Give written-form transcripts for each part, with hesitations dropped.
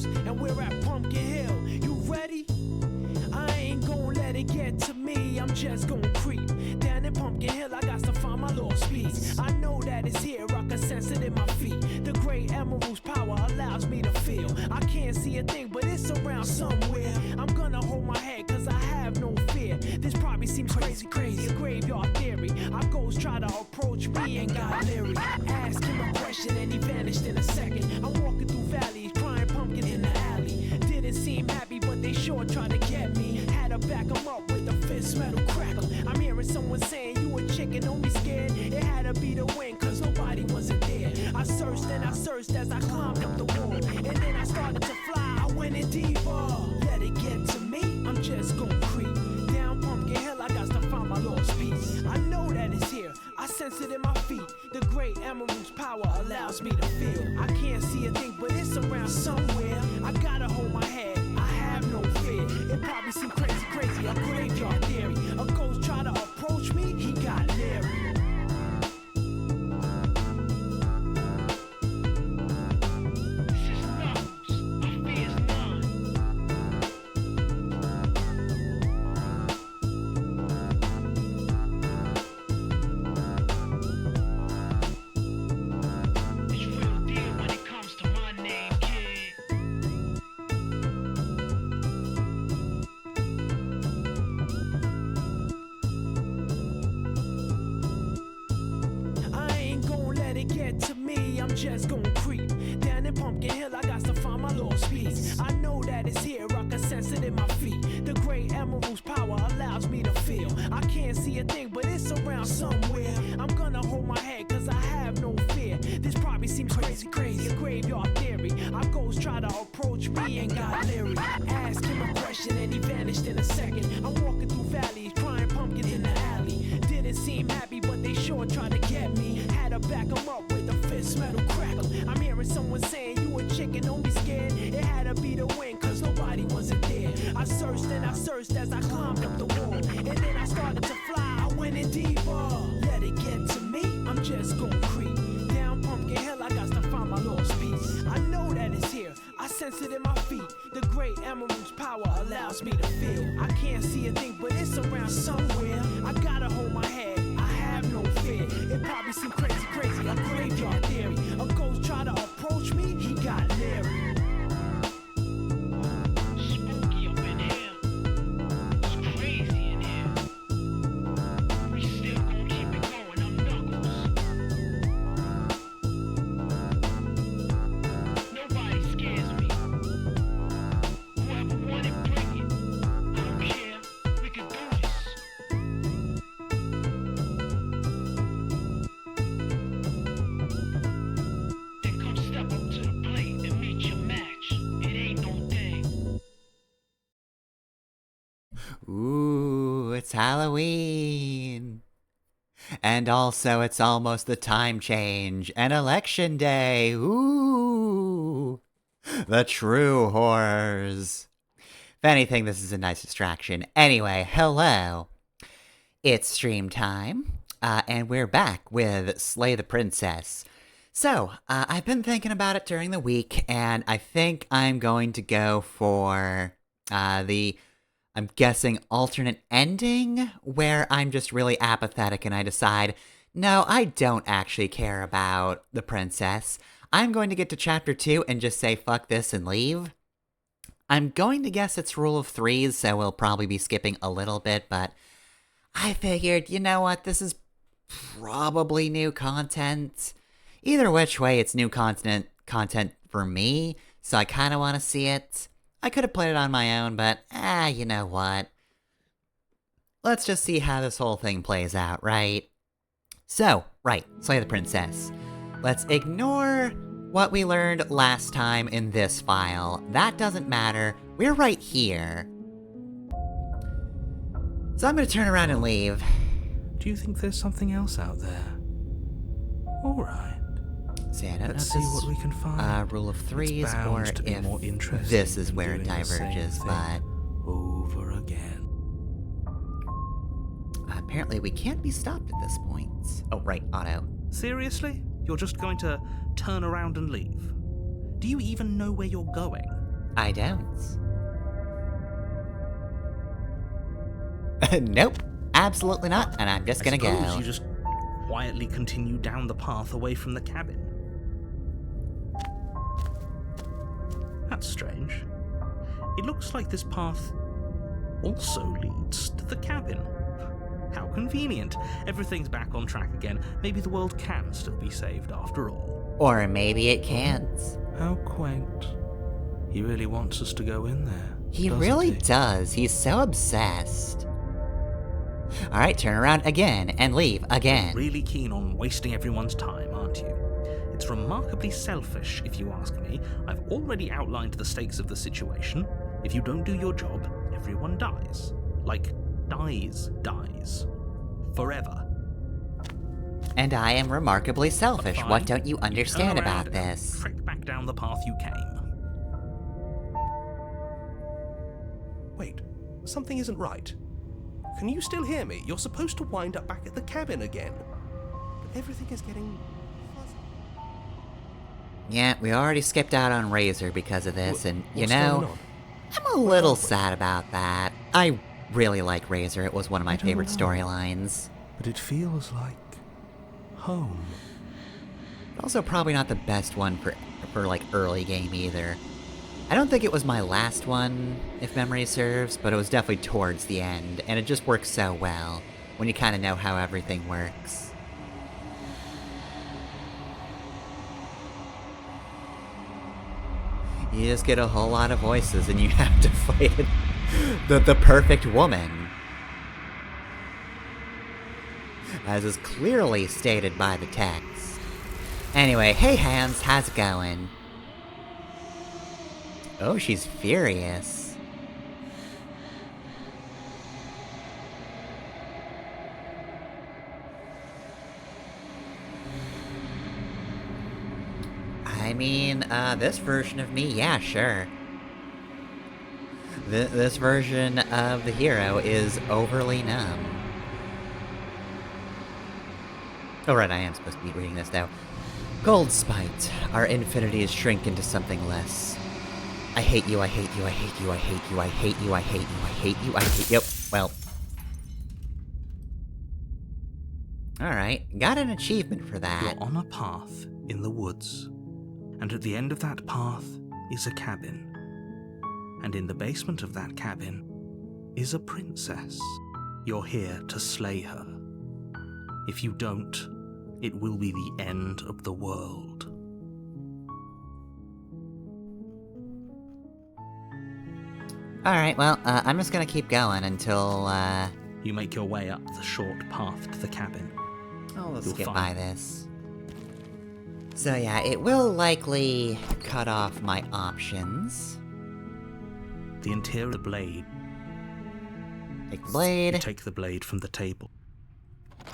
house, and we're at Pumpkin Hill. You ready? I ain't gon' let it get to me, I'm just gon' creep. Down in Pumpkin Hill, I got to find my lost piece. I know that it's here, I can sense it in my feet. The great emerald's power allows me to feel. I can't see a thing, but it's around somewhere. I'm gonna hold my head, cause I have no fear. This probably seems crazy, a graveyard theory. Our ghosts try to approach me and got leery. Ask him a question and he vanished in a second. I'm walking through valleys, crying pumpkins in the alley. Didn't seem happy, but they sure tried to get me. Had to back them up with a fist metal crackle. I'm hearing someone saying, you a chicken, don't be scared. It had to be the wind, cause nobody wasn't there. I searched and I searched as I climbed up the wall. And then I started to fly, I went in deeper. Let it get to me, I'm just gon' creep. Down Pumpkin Hill, I got to find my lost piece. I know that it's here, I sense it in my feet. The great emerald's power allows me to feel. I can't see a thing, but it's around somewhere. I gotta hold my head, I have no fear. It probably seems crazy, a graveyard theory. A ghost try to approach me, he got leery. Just gon' creep. Down in Pumpkin Hill, I got to find my lost piece. I know that it's here, I can sense it in my feet. The great emerald's power allows me to feel. I can't see a thing, but it's around somewhere. I'm gonna hold my head, cause I have no fear. This probably seems crazy, a graveyard theory. Our ghosts try to approach me and got leery. Ask him a question and he vanished in a second. I'm walking through valleys, crying pumpkins in the alley. Didn't seem happy, but they sure tried to get me. Had to back them up with a fist metal crackle. I'm hearing someone saying, you a chicken, don't be scared. It had to be the wind, cause nobody wasn't there. I searched and I searched as I climbed up the wall. And then I started to fly, I went in deeper. Let it get to me, I'm just gon' creep. Down Pumpkin Hill, I got to find my lost piece. I know that it's here, I sense it in my feet. The great emerald's power allows me to feel. I can't see a thing, but it's around somewhere. I gotta hold my head, I have no fear. It probably seems crazy, a graveyard theory. A ghost try to approach me, he got leery. Spooky up in here, it's crazy in here. We still gon' keep it going, I'm Knuckles. Nobody scares me. Whoever want it, bring it. I don't care, we can do this. Ooh, it's Halloween. And also it's almost the time change and election day. Ooh, the true horrors. If anything, this is a nice distraction. Anyway, hello. It's stream time, and we're back with Slay the Princess. So, I've been thinking about it during the week, and I think I'm going to go for I'm guessing alternate ending, where I'm just really apathetic and I decide, no, I don't actually care about the princess. I'm going to get to chapter 2 and just say fuck this and leave. I'm going to guess it's rule of threes, so we'll probably be skipping a little bit, but I figured, you know what, this is probably new content. Either which way, it's new content for me, so I kind of want to see it. I could have played it on my own, but, you know what? Let's just see how this whole thing plays out, right? So, right, Slay the Princess. Let's ignore what we learned last time in this file. That doesn't matter. We're right here. So I'm gonna turn around and leave. Do you think there's something else out there? Alright. See, I don't Let's know see if what we can find. Rule of threes, It's or bound to be more if interesting this is than where it doing the same diverges, thing but over again. apparently we can't be stopped at this point. Oh, right, auto. Seriously? You're just going to turn around and leave? Do you even know where you're going? I don't. Nope, absolutely not, and I'm just gonna I suppose go. you just quietly continue down the path away from the cabin. That's strange. It looks like this path also leads to the cabin. How convenient. Everything's back on track again. Maybe the world can still be saved after all. Or maybe it can't. How quaint. He really wants us to go in there. He doesn't really he? does. He's so obsessed. Alright, turn around again and leave again. Really keen on wasting everyone's time, aren't you? It's remarkably selfish, if you ask me. I've already outlined the stakes of the situation. If you don't do your job, everyone dies. Like, dies. Forever. And I am remarkably selfish. Fine. What don't you Turn understand around about and this? Trek back down the path you came. Wait, something isn't right. Can you still hear me? You're supposed to wind up back at the cabin again. But everything is getting fuzzy. Yeah, we already skipped out on Razor because of this, and you What's going know, on? I'm a little sad about that. I really like Razor. It was one of my I don't favorite know. storylines. But it feels like home. Also probably not the best one for like early game either. I don't think it was my last one, if memory serves, but it was definitely towards the end, and it just works so well when you kind of know how everything works. You just get a whole lot of voices and you have to fight the perfect woman. As is clearly stated by the text. Anyway, hey Hans, how's it going? Oh, she's furious. I mean, this version of me, yeah, sure. This version of the hero is overly numb. Oh right, I am supposed to be reading this though. Gold spite, our infinities shrink into something less. I hate you, I hate you, I hate you, I hate you, I hate you, I hate you, I hate you, I hate you. Well. Alright, got an achievement for that. You're on a path in the woods, and at the end of that path is a cabin. And in the basement of that cabin is a princess. You're here to slay her. If you don't, it will be the end of the world. Alright, well, I'm just gonna keep going until, You make your way up the short path to the cabin. I'll You'll skip find- by this. So yeah, it will likely cut off my options. The interior of the blade. Take the You blade. take the blade from the table.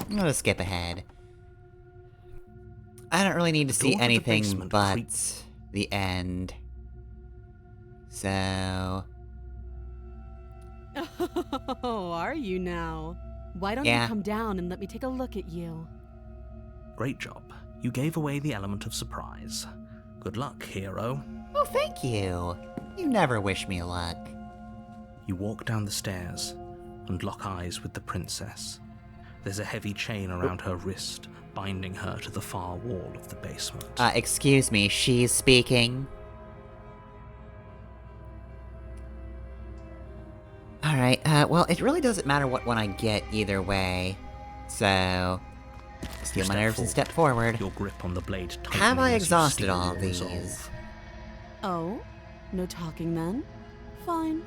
I'm gonna skip ahead. I don't really need to see Door to the anything basement but creaks. the end. So... Oh, are you now? Why don't Yeah. you come down and let me take a look at you? Great job. You gave away the element of surprise. Good luck, hero. Oh, thank you! You never wish me luck. You walk down the stairs and lock eyes with the princess. There's a heavy chain around her wrist, binding her to the far wall of the basement. Excuse me, she's speaking. Alright, well, it really doesn't matter what one I get either way. So... steal my Step nerves and step forward. Your grip on the blade tightening Have I as you exhausted steal all your these? resolve. Oh? No talking then? Fine.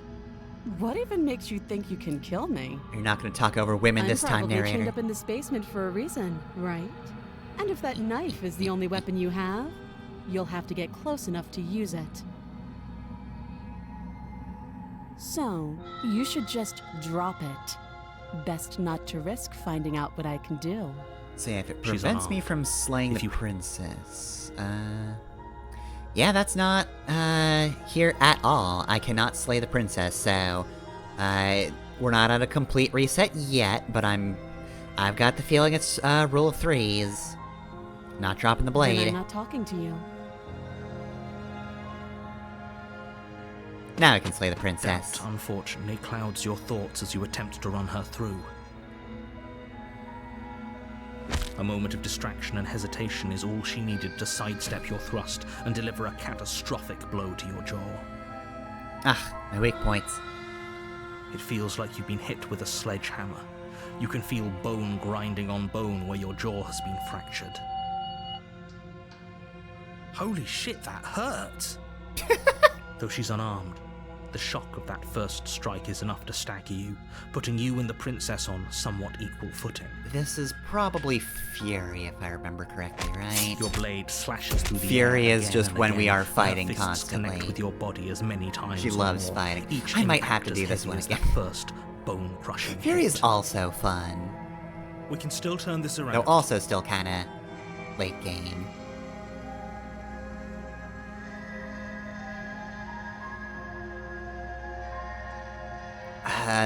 What even makes you think you can kill me? You're not gonna talk over women I'm this time, probably chained narrator. up in this basement for a reason, right? And if that knife is the only weapon you have, you'll have to get close enough to use it. So, you should just drop it. Best not to risk finding out what I can do. So yeah, if it She's prevents me unarmed. from slaying If the you- princess, yeah, that's not, here at all. I cannot slay the princess, so, we're not at a complete reset yet, but I've got the feeling it's, rule of threes. Not dropping the Then I'm blade. not talking to you. Now I can slay the princess. Doubt, unfortunately, clouds your thoughts as you attempt to run her through. A moment of distraction and hesitation is all she needed to sidestep your thrust and deliver a catastrophic blow to your jaw. Ah, my weak points. It feels like you've been hit with a sledgehammer. You can feel bone grinding on bone where your jaw has been fractured. Holy shit, that hurt! Though she's unarmed, the shock of that first strike is enough to stagger you, putting you and the princess on somewhat equal footing. This is probably Fury, if I remember correctly, right? Your blade slashes through the Fury air is again just and when again. we are Her fighting fists constantly. Connect with your body as many times. She or loves more. fighting. Each I might impact have to as do this heavy one as again. that first bone-crushing Fury hit. is also fun, We can still turn this around. though also still kinda late game.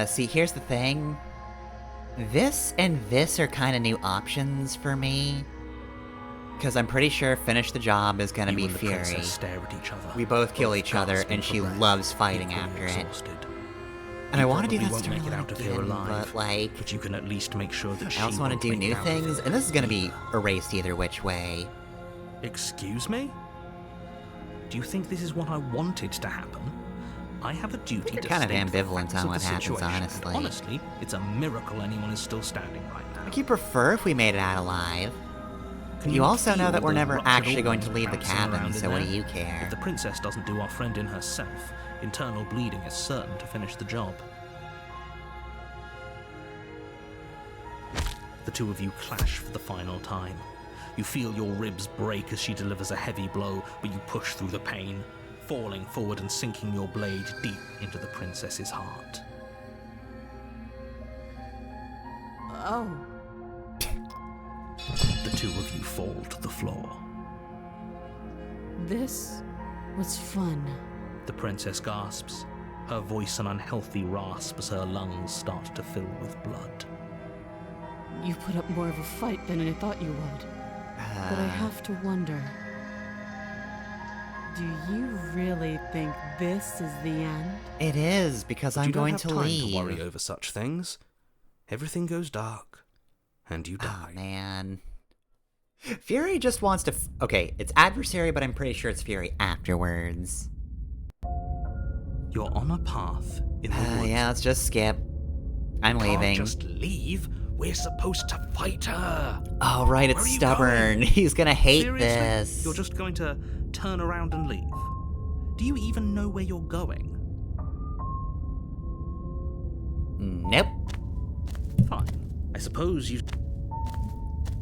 See, here's the thing. This and this are kind of new options for me. Because I'm pretty sure Finish the Job is gonna You be and the Fury. princess stare at each other. We both kill both each other, gasping and for she breath, loves fighting equally after it. exhausted. And I You want to do probably that won't make it out of here again, alive, but like, but you can at least make sure that she I also want won't to do make new it out of things, here. and this is gonna be erased either which way. Excuse me? Do you think this is what I wanted to happen? I have a duty You're to kind of state the ambivalent facts on of what the happens, situation, and honestly. honestly, it's a miracle anyone is still standing right now. Like, you prefer if we made it out alive. Can You also know feel that we're the never ruptured actually going to organs leave the bouncing cabin, around in so what do there? you care? If the princess doesn't do our friend in herself, internal bleeding is certain to finish the job. The two of you clash for the final time. You feel your ribs break as she delivers a heavy blow, but you push through the pain, falling forward and sinking your blade deep into the princess's heart. Oh. The two of you fall to the floor. This was fun. The princess gasps, her voice an unhealthy rasp as her lungs start to fill with blood. You put up more of a fight than I thought you would. But I have to wonder. Do you really think this is the end? It is, because I'm you don't going have to time leave. to worry over such things. Everything goes dark, and you die. Oh, man. Fury just wants to... Okay, it's adversary, but I'm pretty sure it's Fury afterwards. You're on a path in the woods. Yeah, let's just skip. I'm Can't leaving. just leave. We're supposed to fight her. Oh, right, Where it's are you stubborn. going? He's gonna hate Seriously? this. You're just going to turn around and leave? Do you even know where you're going? Nope. Fine. I suppose you...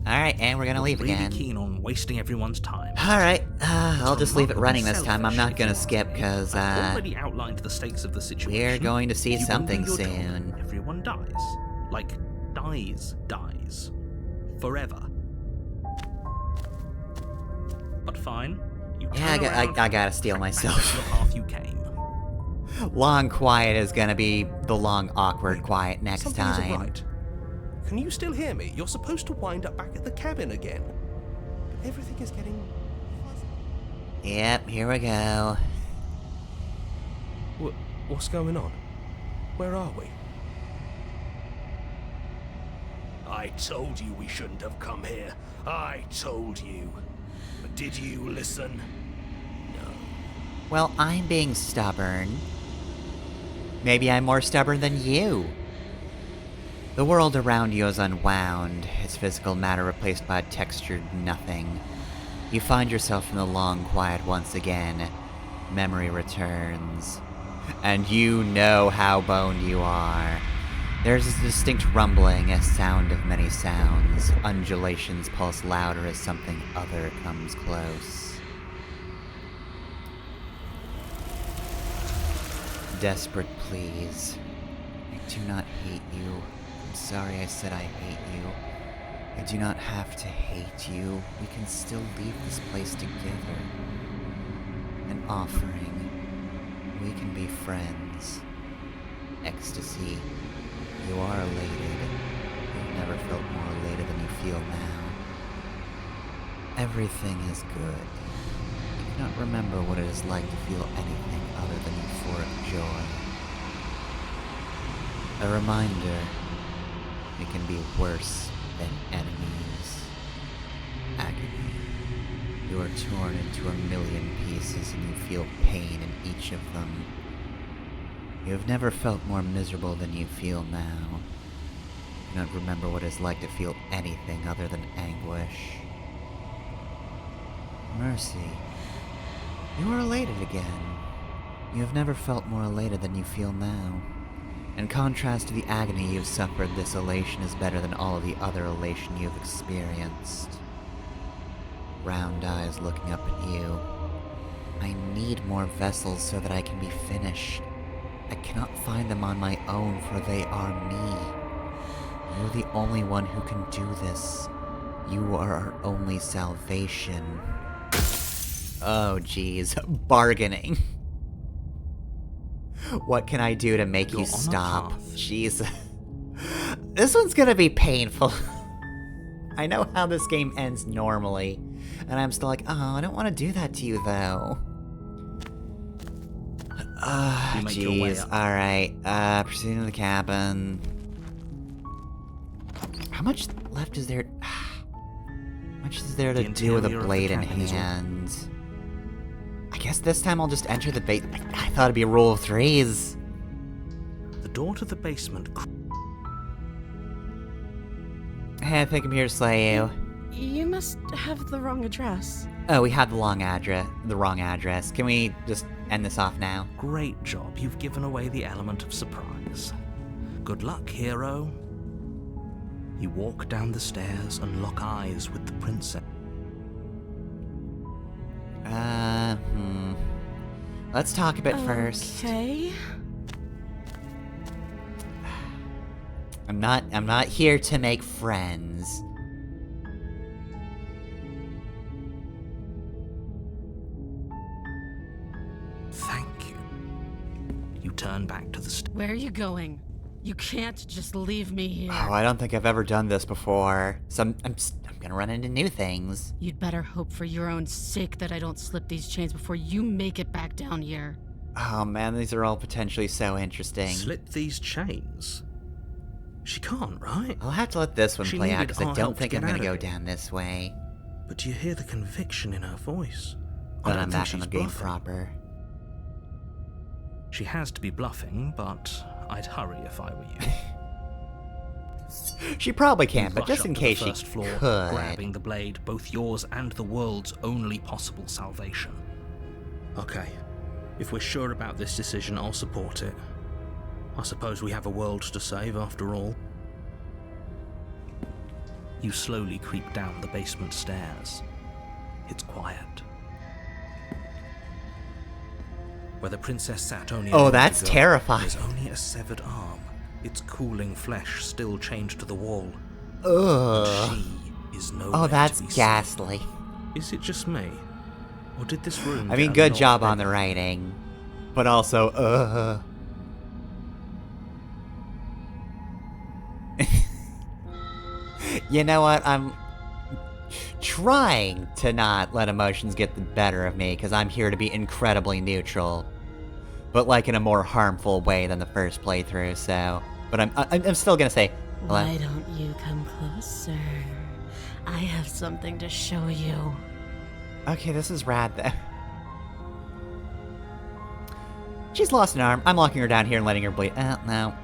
Alright, and we're gonna leave really again. keen on wasting everyone's time. Alright, I'll just leave it remarkably running this time. I'm not selfish, gonna if you skip, ask me. because, I've already outlined the stakes of the situation. we're going to see You won't do something your job, soon. Everyone dies. Like, dies. Forever. But fine. You Yeah, turn around, I gotta steal track back myself. to the path you came. Long quiet is gonna be the long awkward quiet next Something time. isn't right. Can you still hear me? You're supposed to wind up back at the cabin again. But everything is getting fuzzy. Yep, here we go. What's going on? Where are we? I told you we shouldn't have come here. I told you. But did you listen? Well, I'm being stubborn. Maybe I'm more stubborn than you. The world around you is unwound, its physical matter replaced by a textured nothing. You find yourself in the long quiet once again. Memory returns. And you know how boned you are. There's a distinct rumbling, a sound of many sounds. Undulations pulse louder as something other comes close. Desperate pleas. I do not hate you. I'm sorry I said I hate you. I do not have to hate you. We can still leave this place together. An offering. We can be friends. Ecstasy. You are elated. You've never felt more elated than you feel now. Everything is good. cannot remember what it is like to feel anything other than euphoric joy. A reminder, it can be worse than enemies. Agony. You are torn into a million pieces and you feel pain in each of them. You have never felt more miserable than you feel now. You cannot remember what it is like to feel anything other than anguish. Mercy. You are elated again. You have never felt more elated than you feel now. In contrast to the agony you've suffered, this elation is better than all of the other elation you've experienced. Round eyes looking up at you. I need more vessels so that I can be finished. I cannot find them on my own, for they are me. You're the only one who can do this. You are our only salvation. Oh, geez. Bargaining. What can I do to make you stop? Jeez. This one's gonna be painful. I know how this game ends normally. And I'm still like, oh, I don't want to do that to you, though. Jeez. Alright. Proceeding to the cabin. How much left is there? How much is there to do with a blade in hand? I guess this time I'll just enter the base. I thought it'd be a rule of threes. The door to the basement. Hey, I think I'm here to slay you. You must have the wrong address. Oh, we had the wrong address. Can we just end this off now? Great job. You've given away the element of surprise. Good luck, hero. You walk down the stairs and lock eyes with the princess. Let's talk a bit first. Okay. I'm not here to make friends. Thank you. You turn back to the Where are you going? You can't just leave me here. Oh, I don't think I've ever done this before. So I'm gonna run into new things. You'd better hope for your own sake that I don't slip these chains before you make it back down here. Oh man, these are all potentially so interesting. Slip these chains? She can't, right? I'll have to let this one She play out needed because I our don't help to think get I'm gonna out go of here. down this way. But do you hear the conviction in her voice? I But don't I'm think back on the she's game bluffing. proper. She has to be bluffing, but I'd hurry if I were you. She probably can, but Rush just up in to case the she first floor, could. grabbing the blade, both yours and the world's only possible salvation. Okay, if we're sure about this decision, I'll support it. I suppose we have a world to save after all. You slowly creep down the basement stairs. It's quiet. Where the princess sat only a Oh, moment that's ago, terrifying. There's only a severed arm, its cooling flesh still chained to the wall. Ugh. She is nowhere Oh, that's to be ghastly. seen. Is it just me? Or did this room I mean, get a good lot job on bigger? the writing. But also, You know what? I'm trying to not let emotions get the better of me, because I'm here to be incredibly neutral. But, like, in a more harmful way than the first playthrough, so... But I'm still gonna say, hello? Why don't you come closer? I have something to show you. Okay, this is rad, though. She's lost an arm. I'm locking her down here and letting her bleed. No.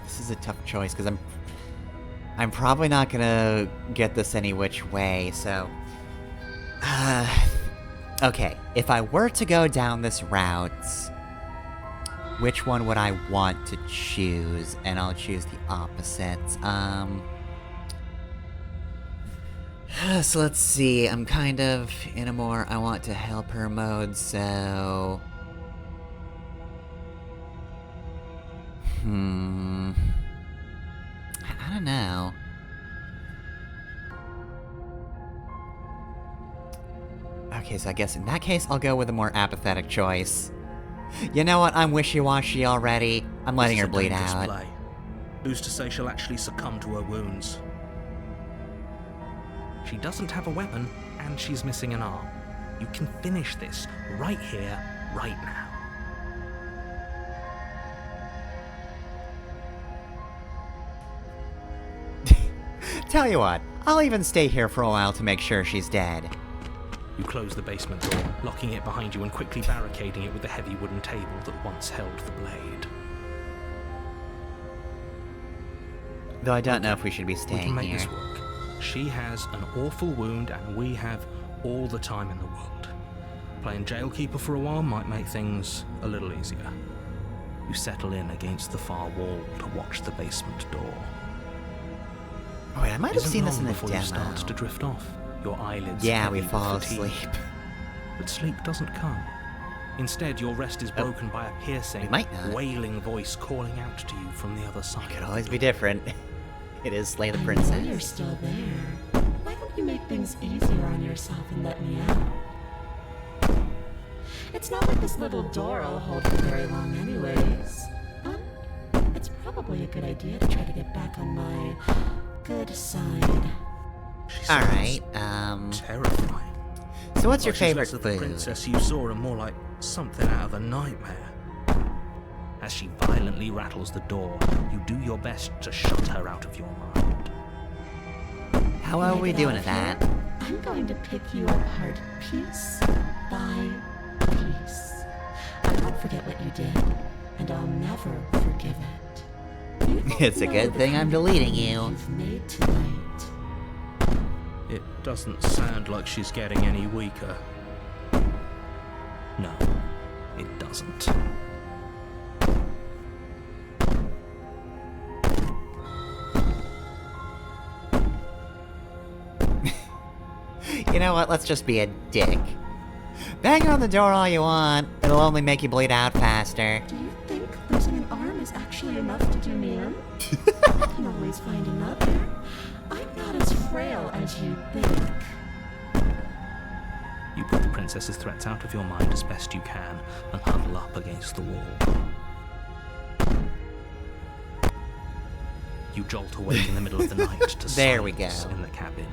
This is a tough choice, because I'm probably not gonna get this any which way, so... okay, if I were to go down this route, which one would I want to choose? And I'll choose the opposite. So let's see, I'm kind of in a more I want to help her mode, so... I don't know. Okay, so I guess in that case, I'll go with a more apathetic choice. You know what? I'm wishy-washy already. I'm letting This her is a bleed dangerous out. play. Who's to say she'll actually succumb to her wounds? She doesn't have a weapon, and she's missing an arm. You can finish this right here, right now. Tell you what, I'll even stay here for a while to make sure she's dead. You close the basement door, locking it behind you and quickly barricading it with the heavy wooden table that once held the blade. Though I don't know if we should be We can staying make here. this work. She has an awful wound, and we have all the time in the world. Playing jailkeeper for a while might make things a little easier. You settle in against the far wall to watch the basement door. Oh, wait, I might have Isn't seen this long in a before demo. you start to drift off. Your eyelids Yeah, heavy we with fall fatigue. asleep. But sleep doesn't come. Instead, your rest is broken by a piercing, we might not. wailing voice calling out to you from the other side. Could of always the be door. different. It is Slay the I know you're Princess. still there. Why don't you make things easier on yourself and let me out? It's not like this little door will hold for very long anyways. It's probably a good idea to try to get back on my good side. She sounds Alright, terrifying. so what's your Like she's favorite less of the food? princess you saw and more like something out of a nightmare. As she violently rattles the door, you do your best to shut her out of your mind. How When are I we get doing out at of that? here, I'm going to pick you apart piece by piece. I won't forget what you did, and I'll never forgive it. You don't It's a know good the thing kind I'm of deleting things you. You've made tonight. It doesn't sound like she's getting any weaker. No, it doesn't. You know what, let's just be a dick. Bang on the door all you want, it'll only make you bleed out faster. Do you think losing an arm is actually enough to do me in? I can always find another. I'm not as frail as you think. You put the princess's threats out of your mind as best you can and huddle up against the wall. You jolt awake in the middle of the night to There we silence go. in the cabin.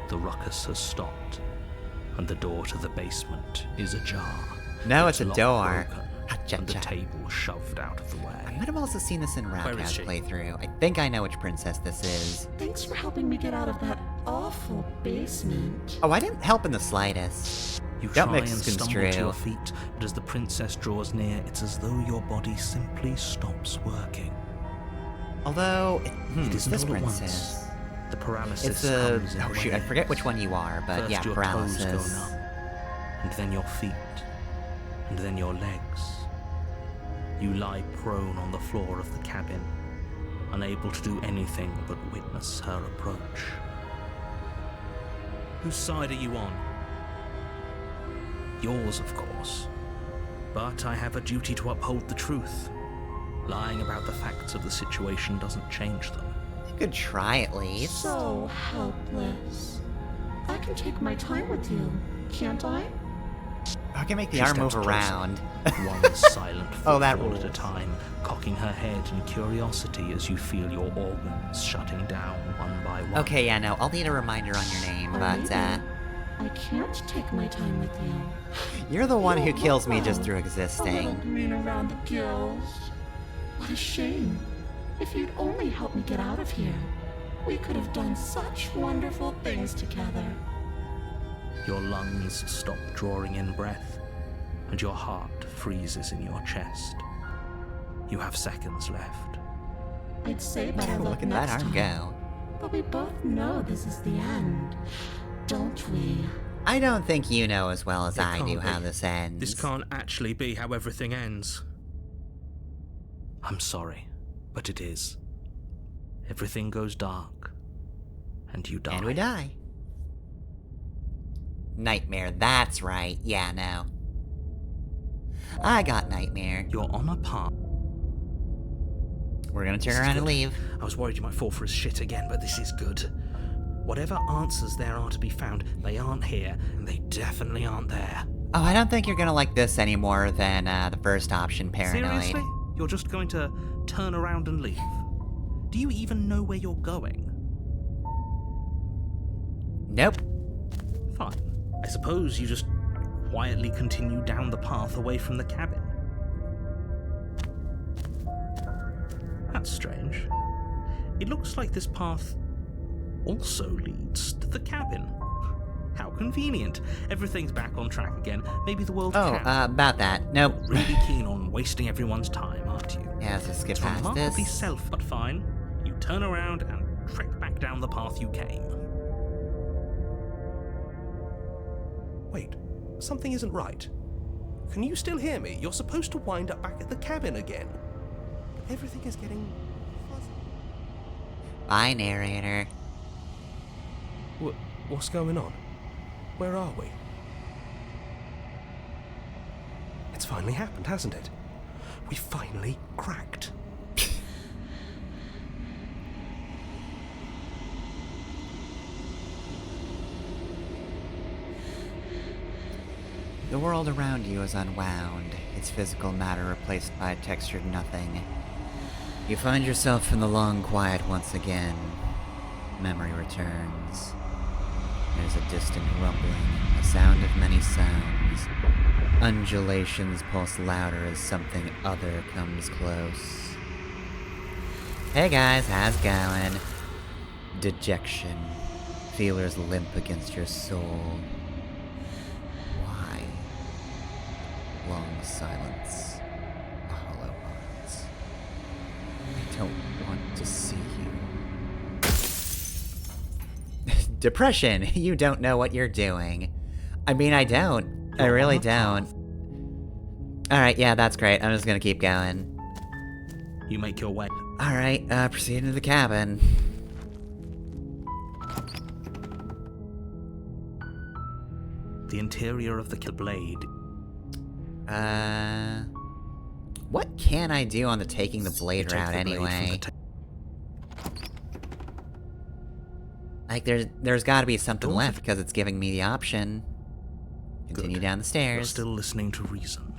The ruckus has stopped, and the door to the basement is ajar. No, it's a lock door. broken, Hacha and the cha. table shoved out of the I way. might have also seen this in Where is Roundhouse she? playthrough. I think I know which princess this is. Thanks for helping me get out of that awful basement. Oh, I didn't help in the slightest. You Don't try and stumble misconstrue. to your feet, but as the princess draws near, it's as though your body simply stops working. Although, It isn't this all at princess. once. The paralysis It's a... comes in Oh shoot, I waves. forget which one you are, but First yeah, your paralysis. toes go numb, and then your feet, and then your legs. You lie prone on the floor of the cabin, unable to do anything but witness her approach. Whose side are you on? Yours, of course. But I have a duty to uphold the truth. Lying about the facts of the situation doesn't change them. You could try at least. So helpless. I can take my time with you, can't I? I can make the She arm steps move closer, around. one silent Oh, that footfall at a rules. time, cocking her head in curiosity as you feel your organs shutting down one by one. Okay, yeah, no, I'll need a reminder on your name, Or but, maybe I can't take my time with you. you're the one You who don't kills look me just well. through A little existing. green around the gills. What a shame. If you'd only helped me get out of here, we could have done such wonderful things together. Your lungs stop drawing in breath, and your heart freezes in your chest. You have seconds left. I'd say better luck Look at that next arm time. go. But we both know this is the end, don't we? I don't think you know as well as It I do can't how be. this ends. This can't actually be how everything ends. I'm sorry, but it is. Everything goes dark, and you die. And we die. Nightmare, that's right. Yeah, no. I got Nightmare. You're on a path. We're gonna turn This is around and good. leave. I was worried you might fall for his shit again, but this is good. Whatever answers there are to be found, they aren't here, and they definitely aren't there. Oh, I don't think you're gonna like this any more than the first option, Paranoid. Seriously? You're just going to turn around and leave? Do you even know where you're going? Nope. Fine. I suppose you just quietly continue down the path away from the cabin. That's strange. It looks like this path also leads to the cabin. How convenient. Everything's back on track again. Maybe the world Oh, can. about that. Nope. Really keen on wasting everyone's time, aren't you? Yeah, let's just skip It's past remarkably this. self, but fine. You turn around and trek back down the path you came. Wait, something isn't right. Can you still hear me? You're supposed to wind up back at the cabin again. But everything is getting fuzzy. Bye, narrator. What's going on? Where are we? It's finally happened, hasn't it? We finally cracked. The world around you is unwound, its physical matter replaced by textured nothing. You find yourself in the long quiet once again. Memory returns. There's a distant rumbling, a sound of many sounds. Undulations pulse louder as something other comes close. Hey guys, how's it going? Dejection. Feelers limp against your soul. Why? Long silence. A hollow heart. I don't want to see you. Depression, you don't know what you're doing. I mean, I don't. I really don't. Alright, yeah, that's great. I'm just gonna keep going. You make your way. Alright, proceed into the cabin. The interior of the blade. What can I do on the taking the blade You take route the blade from anyway? the Like, there's gotta be something Don't- left, because it's giving me the option. Continue Good. down the You're stairs. still listening to reason.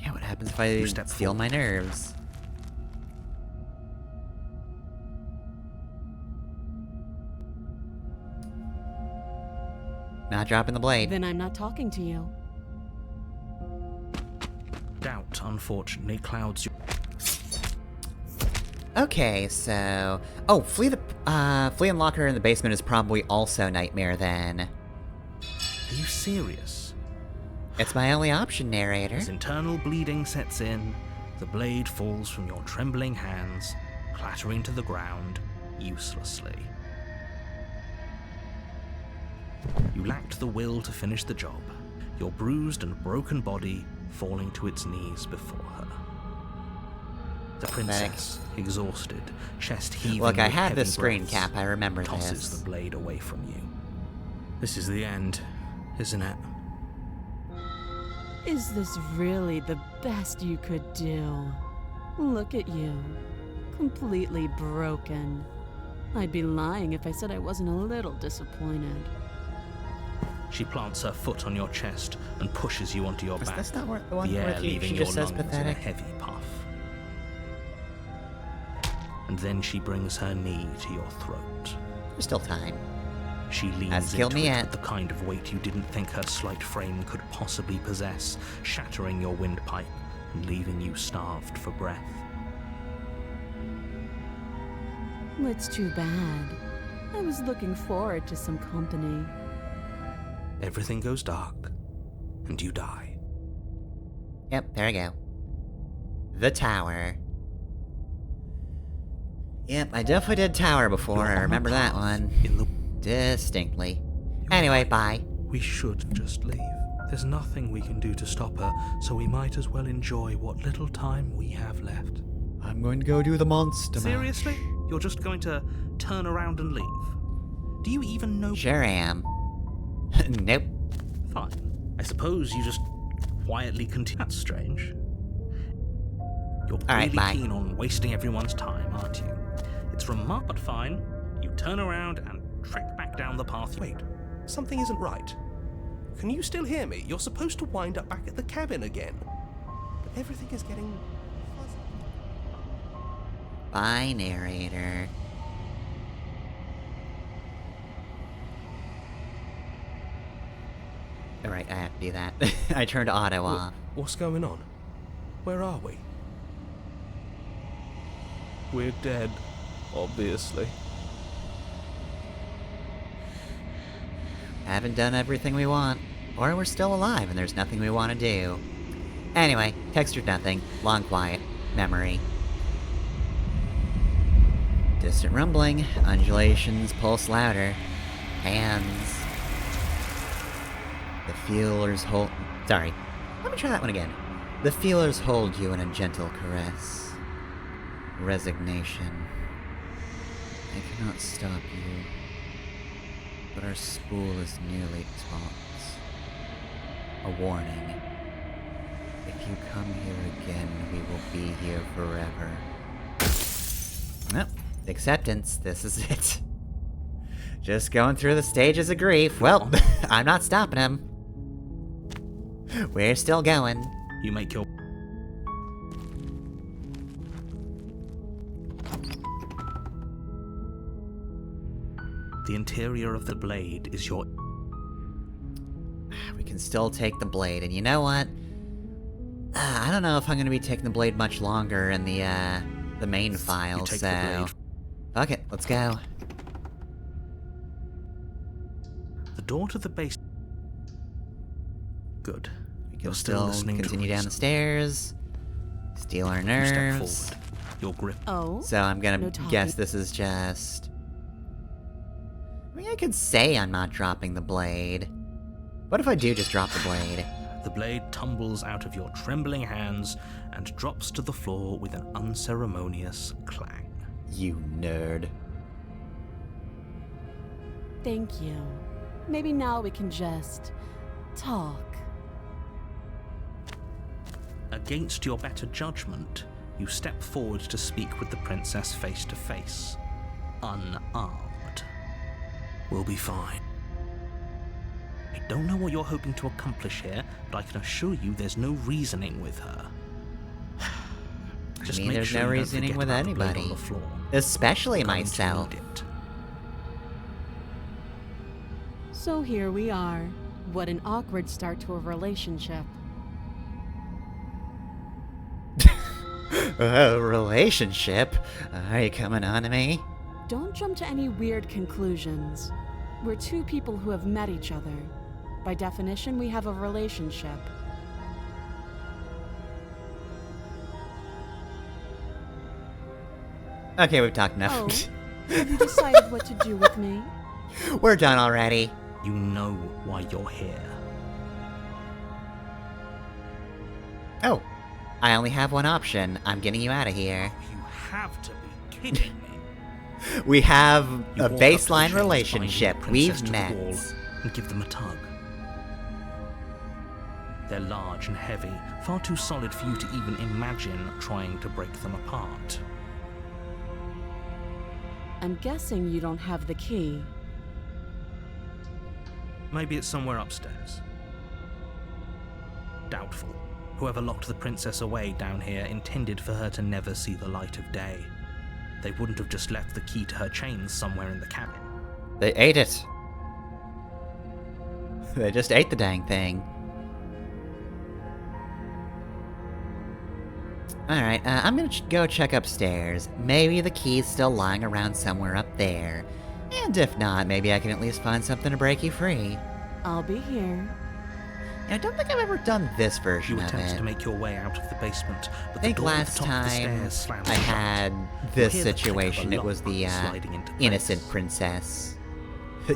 Yeah, what happens if I You step steal forward. my nerves? Not dropping the blade. Then I'm not talking to you. Doubt, unfortunately, clouds your... Okay, so... Oh, flea and lock her in the basement is probably also Nightmare, then. Are you serious? It's my only option, narrator. As internal bleeding sets in, the blade falls from your trembling hands, clattering to the ground, uselessly. You lacked the will to finish the job, your bruised and broken body falling to its knees before her. The princess, exhausted, chest heaving Look, I with had heavy this screen breaths, cap, I remember tosses this. the blade away from you. This is the end, isn't it? Is this really the best you could do? Look at you. Completely broken. I'd be lying if I said I wasn't a little disappointed. She plants her foot on your chest and pushes you onto your back. That's not the one the where air she leaving your just says lungs in a pathetic. heavy puff. And then she brings her knee to your throat. There's still time. She leans Hasn't killed into me it yet. with the kind of weight you didn't think her slight frame could possibly possess, shattering your windpipe and leaving you starved for breath. It's too bad. I was looking forward to some company. Everything goes dark, and you die. Yep, there we go. The tower. Yep, I definitely did tower before, I remember that one. In the... Distinctly. Anyway, bye. We should just leave. There's nothing we can do to stop her, so we might as well enjoy what little time we have left. I'm going to go do the monster Seriously? You're just going to turn around and leave? Do you even know? Sure am. Nope. Fine. I suppose you just quietly continue. That's strange. You're Alright, really bye. keen on wasting everyone's time, aren't you? It's remarkable, but fine. You turn around and trek back down the path. Wait, something isn't right. Can you still hear me? You're supposed to wind up back at the cabin again. But everything is getting fuzzy. Bye, narrator. Alright, I have to do that. I turned auto off. What's going on? Where are we? We're dead, obviously. Haven't done everything we want. Or we're still alive and there's nothing we want to do. Anyway, textured nothing. Long quiet. Memory. Distant rumbling. Undulations pulse louder. Hands. The feelers hold... Sorry. Let me try that one again. The feelers hold you in a gentle caress. Resignation. I cannot stop you. But our spool is nearly taut. A warning. If you come here again, we will be here forever. Nope. Acceptance. This is it. Just going through the stages of grief. Well, I'm not stopping him. We're still going. You make your... The interior of the blade is your... We can still take the blade, and you know what? I don't know if I'm gonna be taking the blade much longer in the main file, take so... the blade. Fuck it, let's go. The door to the base... Good. We can You're still listening to continue down the reason. stairs. Steal our You step nerves. forward. Your grip... Oh? So I'm gonna No talking. guess this is just... I mean, I could say I'm not dropping the blade. What if I do just drop the blade? The blade tumbles out of your trembling hands and drops to the floor with an unceremonious clang. You nerd. Thank you. Maybe now we can just... talk. Against your better judgment, you step forward to speak with the princess face to face, unarmed. We'll be fine. I don't know what you're hoping to accomplish here, but I can assure you there's no reasoning with her. Just I mean, make there's sure no you don't reasoning forget with about the blade anybody. on the floor. Especially You're going to myself. need it. So here we are. What an awkward start to a relationship. Relationship? Are you coming on to me? Don't jump to any weird conclusions. We're two people who have met each other. By definition, we have a relationship. Okay, we've talked enough. Oh, have you decided what to do with me? We're done already. You know why you're here. Oh, I only have one option. I'm getting you out of here. You have to be kidding me. We have You a walk up to the baseline chains relationship. binding the princess We've to met. the wall and give them a tug. They're large and heavy, far too solid for you to even imagine trying to break them apart. I'm guessing you don't have the key. Maybe it's somewhere upstairs. Doubtful. Whoever locked the princess away down here intended for her to never see the light of day. They wouldn't have just left the key to her chains somewhere in the cabin. They ate it. They just ate the dang thing. Alright, I'm gonna go check upstairs. Maybe the key's still lying around somewhere up there. And if not, maybe I can at least find something to break you free. I'll be here. I don't think I've ever done this version You of attempt it. to make your way out of the basement, but I the think door at last the top of the time stairs slams I shut. had You this hear the click of a situation, it was lock the sliding into place. innocent princess.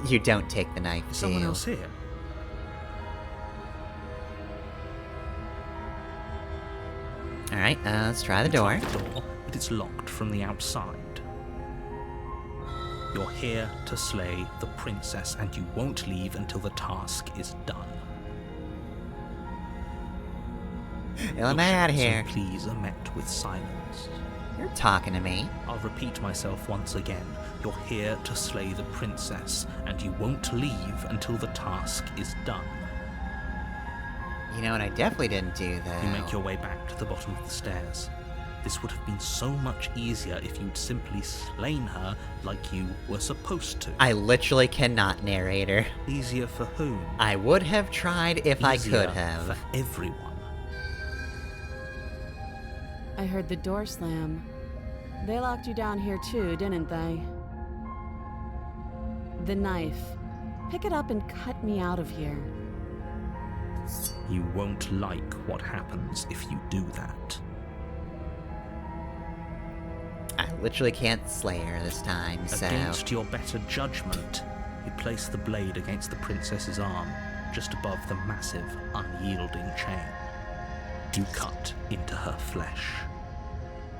You don't take the knife, Is do someone you? else here? Alright, let's try the You door. try the door, but it's locked from the outside. You're here to slay the princess, and you won't leave until the task is done. Well, I'm out of Your here. shouts and pleas are met with silence. You're talking to me. I'll repeat myself once again. You're here to slay the princess, and you won't leave until the task is done. You know what I definitely didn't do, though? You make your way back to the bottom of the stairs. This would have been so much easier if you'd simply slain her like you were supposed to. I literally cannot, narrator. Easier for whom? I would have tried if I could have. For everyone. I heard the door slam. They locked you down here too, didn't they? The knife. Pick it up and cut me out of here. You won't like what happens if you do that. I literally can't slay her this time, so... Against your better judgment, you place the blade against the princess's arm, just above the massive, unyielding chain. You cut into her flesh.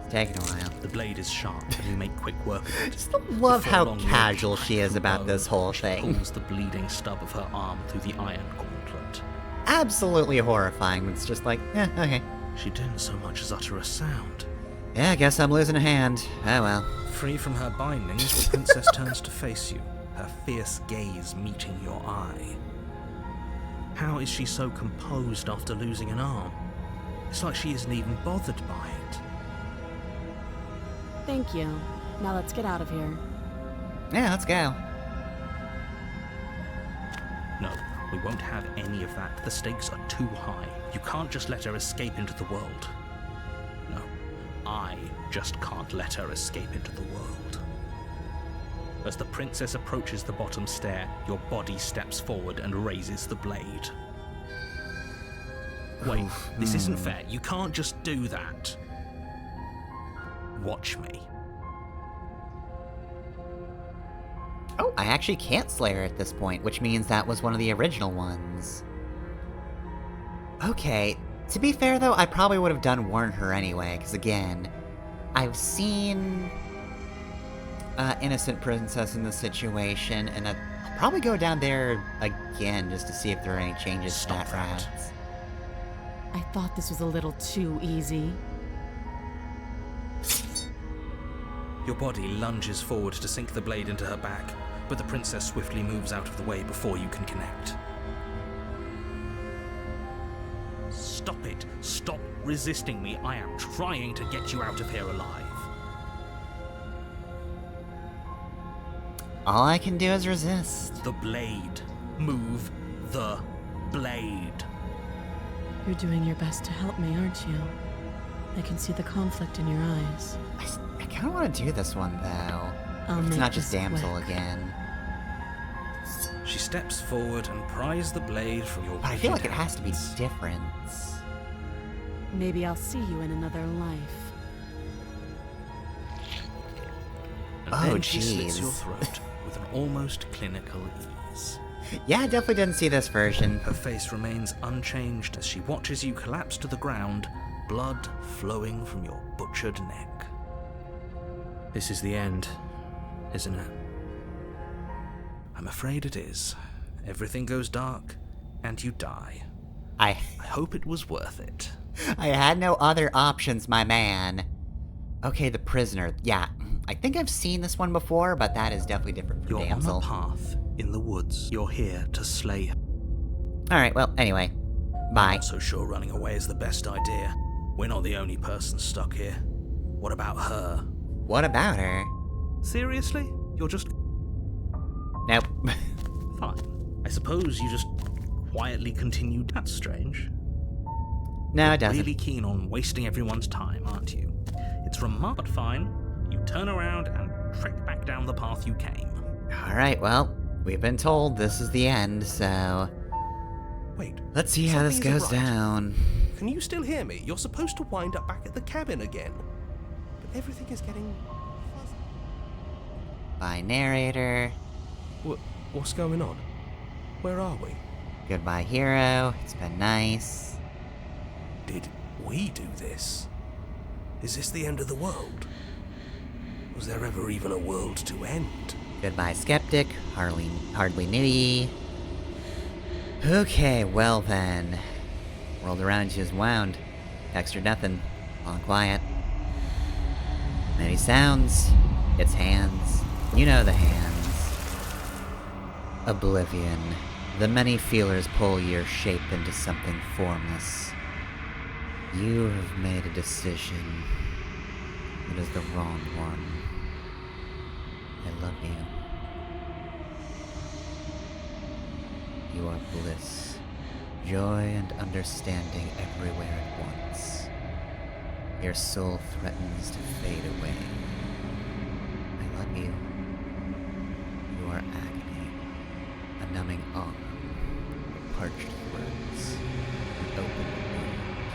It's taking a while. The blade is sharp, and you make quick work of it. Just love Before how long, casual you're she is about bow, this whole she thing. pulls the bleeding stub of her arm through the iron gauntlet. Absolutely horrifying. It's just like, okay. She didn't so much as utter a sound. Yeah, I guess I'm losing a hand. Oh well. Free from her bindings, the princess turns to face you, her fierce gaze meeting your eye. How is she so composed after losing an arm? It's like she isn't even bothered by it. Thank you. Now let's get out of here. Yeah, let's go. No, we won't have any of that. The stakes are too high. You can't just let her escape into the world. No, I just can't let her escape into the world. As the princess approaches the bottom stair, your body steps forward and raises the blade. Wait, this isn't fair. You can't just do that. Watch me. Oh, I actually can't slay her at this point, which means that was one of the original ones. Okay, to be fair though, I probably would have done warn her anyway, because again, I've seen innocent princess in this situation, and I'll probably go down there again just to see if there are any changes to Stop that that. route. I thought this was a little too easy. Your body lunges forward to sink the blade into her back, but the princess swiftly moves out of the way before you can connect. Stop it! Stop resisting me! I am trying to get you out of here alive. All I can do is resist. The blade. Move the blade. You're doing your best to help me, aren't you? I can see the conflict in your eyes. I kind of want to do this one though. I'll If it's make not just this damsel quick. again. She steps forward and pries the blade from your But I feel like rigid it has to be hands. different. Maybe I'll see you in another life. And Oh, then she slits jeez. your throat with an almost clinical ease. Yeah, I definitely didn't see this version. Her face remains unchanged as she watches you collapse to the ground, blood flowing from your butchered neck. This is the end, isn't it? I'm afraid it is. Everything goes dark, and you die. I hope it was worth it. had no other options, my man. Okay, the prisoner. Yeah, I think I've seen this one before, but that is definitely different from You're damsel. on a path in the woods. You're here to slay her. Alright, well, anyway. Bye. Not so sure running away is the best idea. We're not the only person stuck here. What about her? What about her? Seriously? You're just... Nope. Fine. I suppose you just quietly continued. That's strange. No, it doesn't. Really keen on wasting everyone's time, aren't you? It's remarkable, but fine. You turn around and trek back down the path you came. Alright, well, we've been told this is the end, so... Wait. Let's see how this something goes isn't right. down. Can you still hear me? You're supposed to wind up back at the cabin again. But everything is getting fuzzy. Bye, narrator. What's going on? Where are we? Goodbye, hero. It's been nice. Did we do this? Is this the end of the world? Was there ever even a world to end? Goodbye, skeptic. Hardly knew ye. Okay, well then. World around you is wound. Extra nothing. All quiet. Many sounds. Its hands. You know the hands. Oblivion. The many feelers pull your shape into something formless. You have made a decision. It is the wrong one. I love you. You are bliss, joy, and understanding everywhere at once. Your soul threatens to fade away. I love you. You are agony, a numbing arm, parched words, an open wound.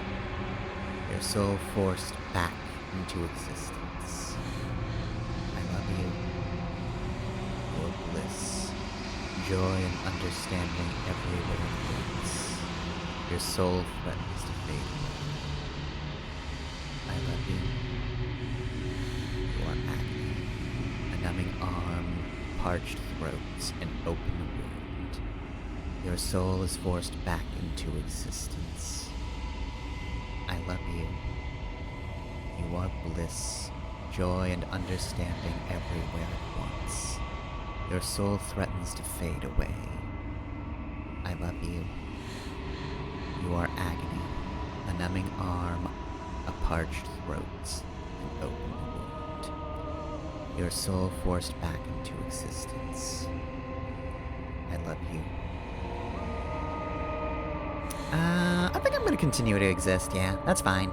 Your soul forced back into existence. I love you. Your bliss, joy, and understanding everywhere at once. Your soul threatens to fade away. I love you. You are agony, a numbing arm, parched throats, an open wound. Your soul is forced back into existence. I love you. You are bliss, joy, and understanding everywhere at once. Your soul threatens to fade away. I love you. You are agony, a numbing arm, a parched throat, an open wound. Your soul forced back into existence. I love you. I think I'm gonna continue to exist, yeah, that's fine.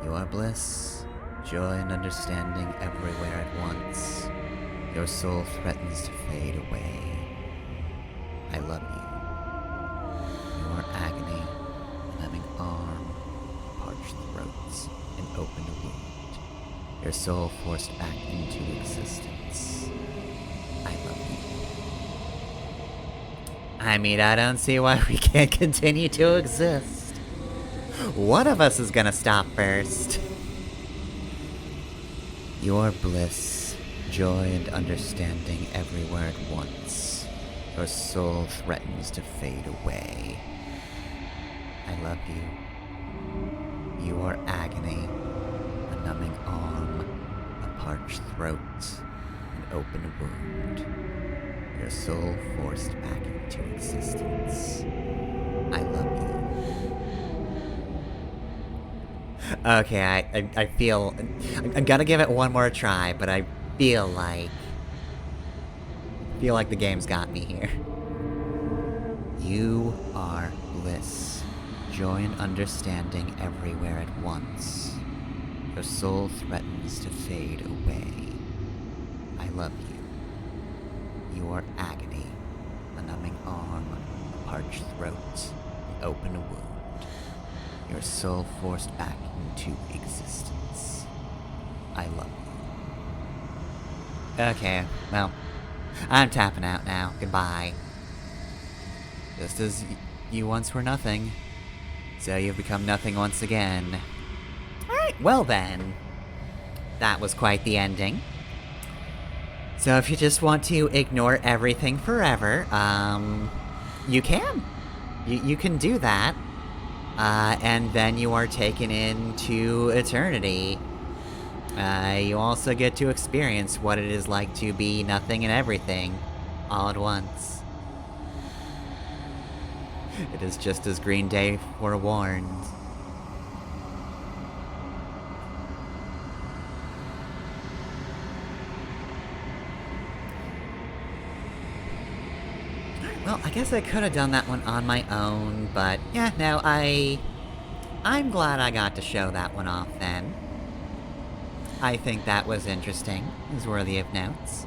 You are bliss, joy, and understanding everywhere at once. Your soul threatens to fade away. I love you. You are agony, a numbing arm, parched throats, an open wound. Your soul forced back into existence. I love you. I mean, I don't see why we can't continue to exist. One of us is gonna stop first. Your bliss, joy, and understanding everywhere at once. Your soul threatens to fade away. I love you. You are agony, a numbing arm, a parched throat, an open wound. Your soul forced back into existence. I love you. Okay, I feel... I'm gonna give it one more try, but I feel like the game's got me here. You are bliss, joy, and understanding everywhere at once. Your soul threatens to fade away. I love you. You are agony, a numbing arm, a parched throat, an open wound. Your soul forced back into existence. I love you. Okay, well, I'm tapping out now. Goodbye. Just as you once were nothing, so you've become nothing once again. Alright, well then. That was quite the ending. So if you just want to ignore everything forever, you can. You can do that. And then you are taken into eternity. You also get to experience what it is like to be nothing and everything, all at once. It is just as Green Day forewarned. Well, I guess I could have done that one on my own, but yeah, no, I'm glad I got to show that one off then. I think that was interesting. It was worthy of notes.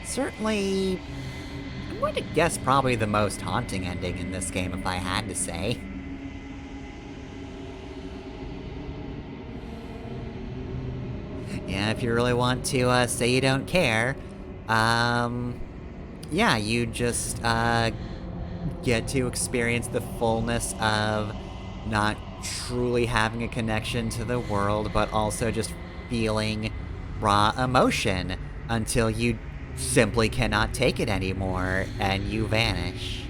Certainly, I'm going to guess probably the most haunting ending in this game if I had to say. Yeah, if you really want to say you don't care, yeah, you just, get to experience the fullness of not truly having a connection to the world, but also just feeling raw emotion until you simply cannot take it anymore, and you vanish.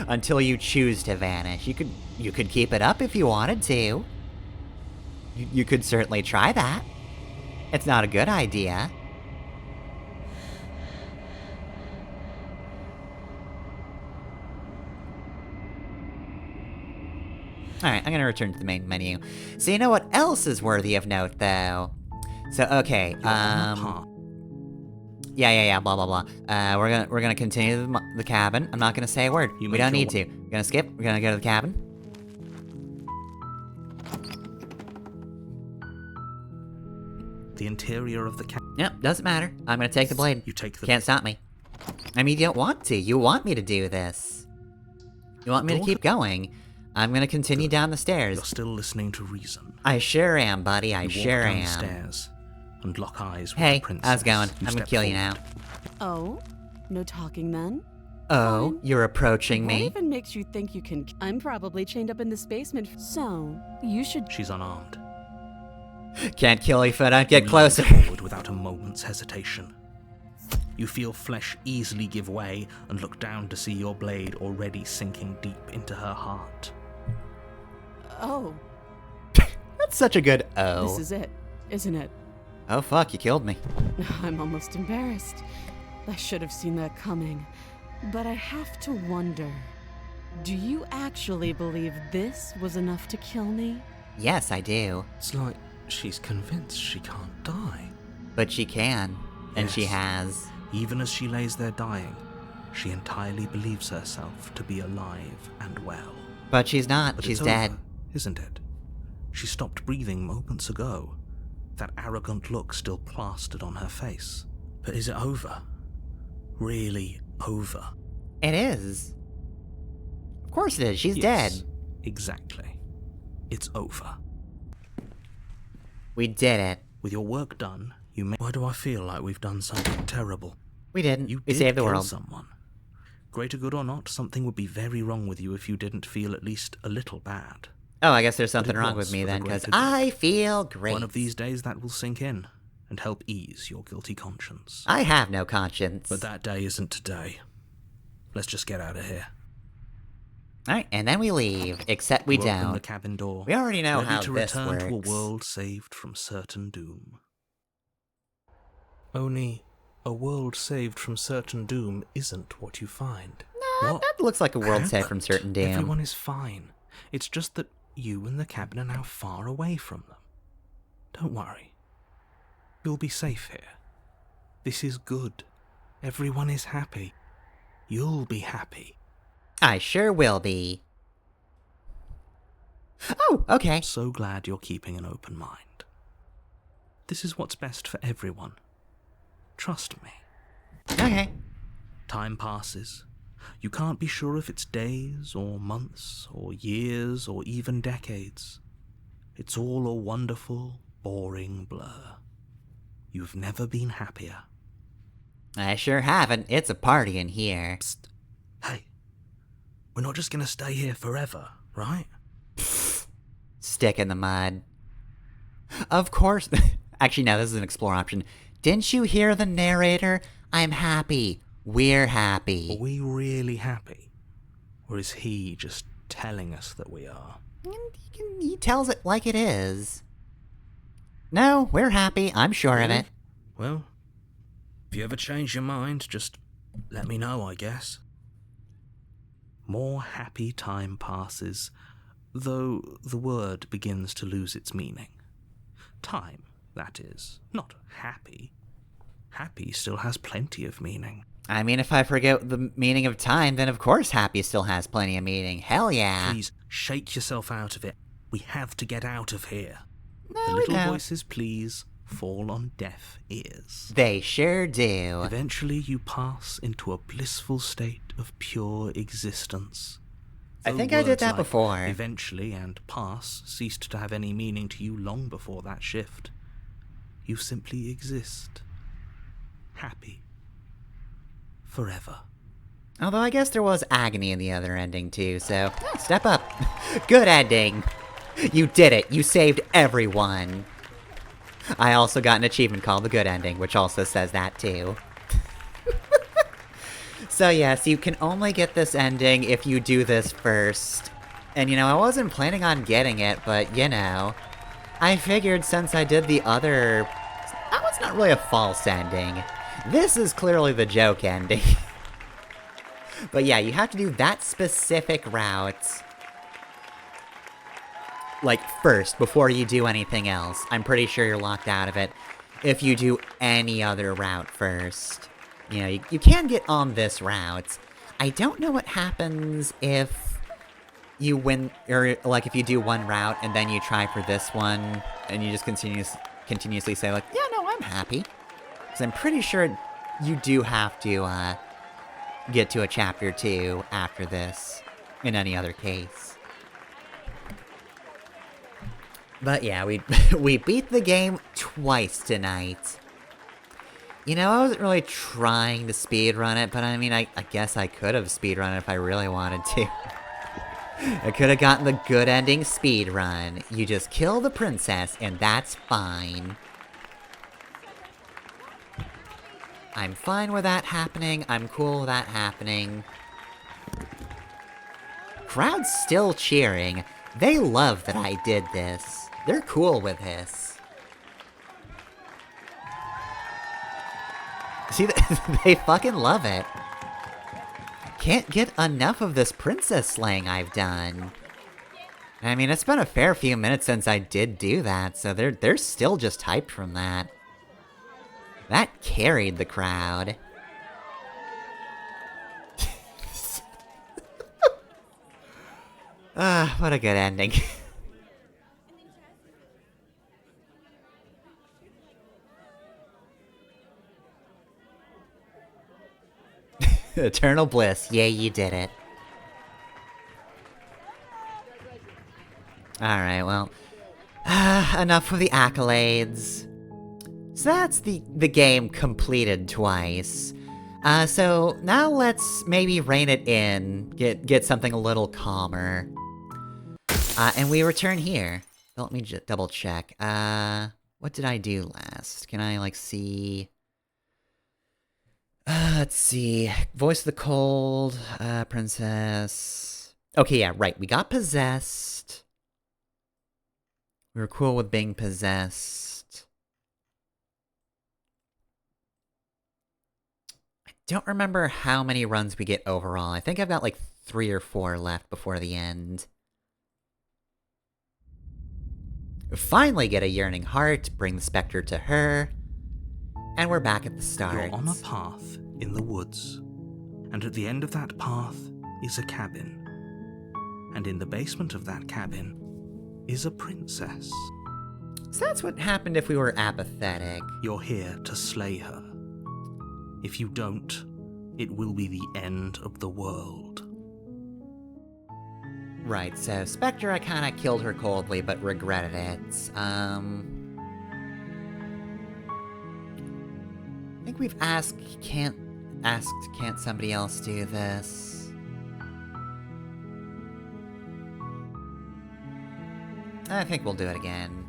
Until you choose to vanish. You could keep it up if you wanted to. You could certainly try that. It's not a good idea. Alright, I'm gonna return to the main menu. So you know what else is worthy of note, though? So, okay, Yeah, blah, blah, blah. We're gonna continue the cabin. I'm not gonna say a word. You We make don't your need to. We're gonna skip. We're gonna go to the cabin. The interior of the cabin. Yep, doesn't matter. I'm gonna take the blade. You take the Can't stop me. I mean, you don't want to. You want me to do this. You want me to Don't- keep going. I'm gonna continue down the stairs. You're still listening to reason. I sure am, buddy. I You sure walk am. downstairs and lock eyes with Hey, the princess. how's it going? You I'm gonna step kill you forward. now. Oh? No talking then? Oh, you're approaching What me? even makes you think you can? I'm probably chained up in this basement, so you should. She's unarmed. Can't kill you if I don't get You closer. lean forward without a moment's hesitation. You feel flesh easily give way and look down to see your blade already sinking deep into her heart. Oh, That's such a good oh. this is it, isn't it? Oh fuck, you killed me. I'm almost embarrassed. I should have seen that coming. But I have to wonder, do you actually believe this was enough to kill me? Yes, I do. It's like she's convinced she can't die. But she can. And she Yes. has. Even as she lays there dying, she entirely believes herself to be alive and well. But she's not. But She's it's dead. over, isn't it? She stopped breathing moments ago. That arrogant look still plastered on her face. But is it over? Really over? It is. Of course it is. She's Yes, dead. Exactly. It's over. We did it. With your work done, you may. Why do I feel like we've done something terrible? We didn't. You We did saved the kill world. someone. Greater good or not, something would be very wrong with you if you didn't feel at least a little bad. Oh, I guess there's But something it wrong was with me for the then, because greater good. I feel great. One of these days that will sink in and help ease your guilty conscience. I have no conscience. But that day isn't today. Let's just get out of here. Alright, and then we leave. Except we You open don't. the cabin door. We already know ready how to this return to a works. world saved from certain doom. Only a world saved from certain doom isn't what you find. Nah, What that looks like a world saved from happened? certain doom. Everyone is fine. It's just that you and the cabin are now far away from them. Don't worry. You'll be safe here. This is good. Everyone is happy. You'll be happy. I sure will be. Oh, okay. I'm so glad you're keeping an open mind. This is what's best for everyone. Trust me. Okay. Time passes. You can't be sure if it's days or months or years or even decades. It's all a wonderful, boring blur. You've never been happier. I sure haven't. It's a party in here. Psst. Hey, we're not just gonna stay here forever, right? Stick in the mud. Of course. Actually, no, this is an explore option. Didn't you hear the narrator? I'm happy. We're Are happy. we really happy? Or is he just telling us that we are? He tells it like it is. No, we're happy. I'm sure of it. Well, if you ever change your mind, just let me know, I guess. More happy time passes, though the word begins to lose its meaning. Time, that is, not happy. Happy still has plenty of meaning. I mean, if I forget the meaning of time, then of course happy still has plenty of meaning. Hell yeah. Please shake yourself out of it. We have to get out of here. No, The we little don't. voices, please, fall on deaf ears. They sure do. Eventually you pass into a blissful state of pure existence. I Though think I did words that like before. Eventually and pass ceased to have any meaning to you long before that shift. You simply exist. Happy. Forever. Although I guess there was agony in the other ending too, so step up. Good ending. You did it. You saved everyone. I also got an achievement called the good ending, which also says that too. So yes, you can only get this ending if you do this first. And you know, I wasn't planning on getting it, but you know, I figured since I did the other... That was not really a false ending. This is clearly the joke ending. But yeah, you have to do that specific route. like, first, before you do anything else. I'm pretty sure you're locked out of it if you do any other route first. You know, you can get on this route. I don't know what happens if you win, or, like, if you do one route and then you try for this one, and you just continuously say, like, yeah, no, I'm happy. Because I'm pretty sure you do have to, get to a chapter 2 after this, in any other case. But yeah, we beat the game twice tonight. You know, I wasn't really trying to speedrun it, but I mean, I guess I could have speedrun it if I really wanted to. I could have gotten the good ending speedrun. You just kill the princess, and that's fine. I'm fine with that happening. I'm cool with that happening. Crowd's still cheering. They love that I did this. They're cool with this. See, they fucking love it. Can't get enough of this princess slaying I've done. I mean, it's been a fair few minutes since I did do that, so they're still just hyped from that. That carried the crowd. What a good ending. Eternal bliss. Yay, you did it. Alright, well. Enough of the accolades. So that's the game completed twice. So now let's maybe rein it in, get something a little calmer. And we return here. Let me just double check. What did I do last? Can I, like, see... let's see. Voice of the Cold, Princess... Okay, yeah, right. We got possessed. We were cool with being possessed. I don't remember how many runs we get overall. I think I've got, like, 3 or 4 left before the end. Finally get a yearning heart, bring the specter to her, and we're back at the start. You're on a path in the woods, and at the end of that path is a cabin. And in the basement of that cabin is a princess. So that's what happened if we were apathetic. You're here to slay her. If you don't, it will be the end of the world. Right, so Spectre, I kinda killed her coldly, but regretted it. I think we've asked, can't somebody else do this? I think we'll do it again.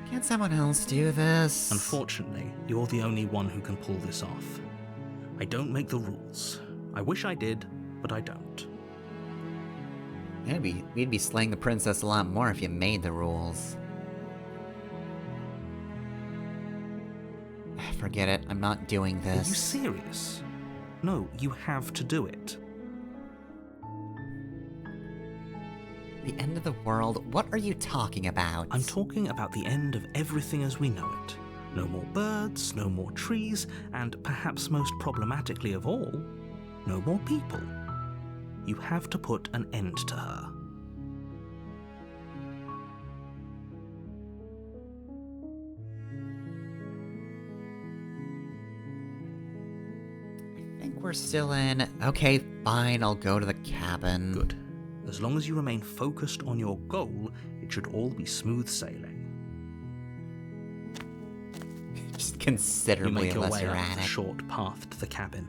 Can't someone else do this? Unfortunately, you're the only one who can pull this off. I don't make the rules. I wish I did, but I don't. We'd be slaying the princess a lot more if you made the rules. Forget it, I'm not doing this. Are you serious? No, you have to do it. The end of the world? What are you talking about? I'm talking about the end of everything as we know it. No more birds, no more trees, and perhaps most problematically of all, no more people. You have to put an end to her. I think we're still in. Okay, fine, I'll go to the cabin. Good. As long as you remain focused on your goal, it should all be smooth sailing. Just considerably you make your less way up the erratic. short path to the cabin.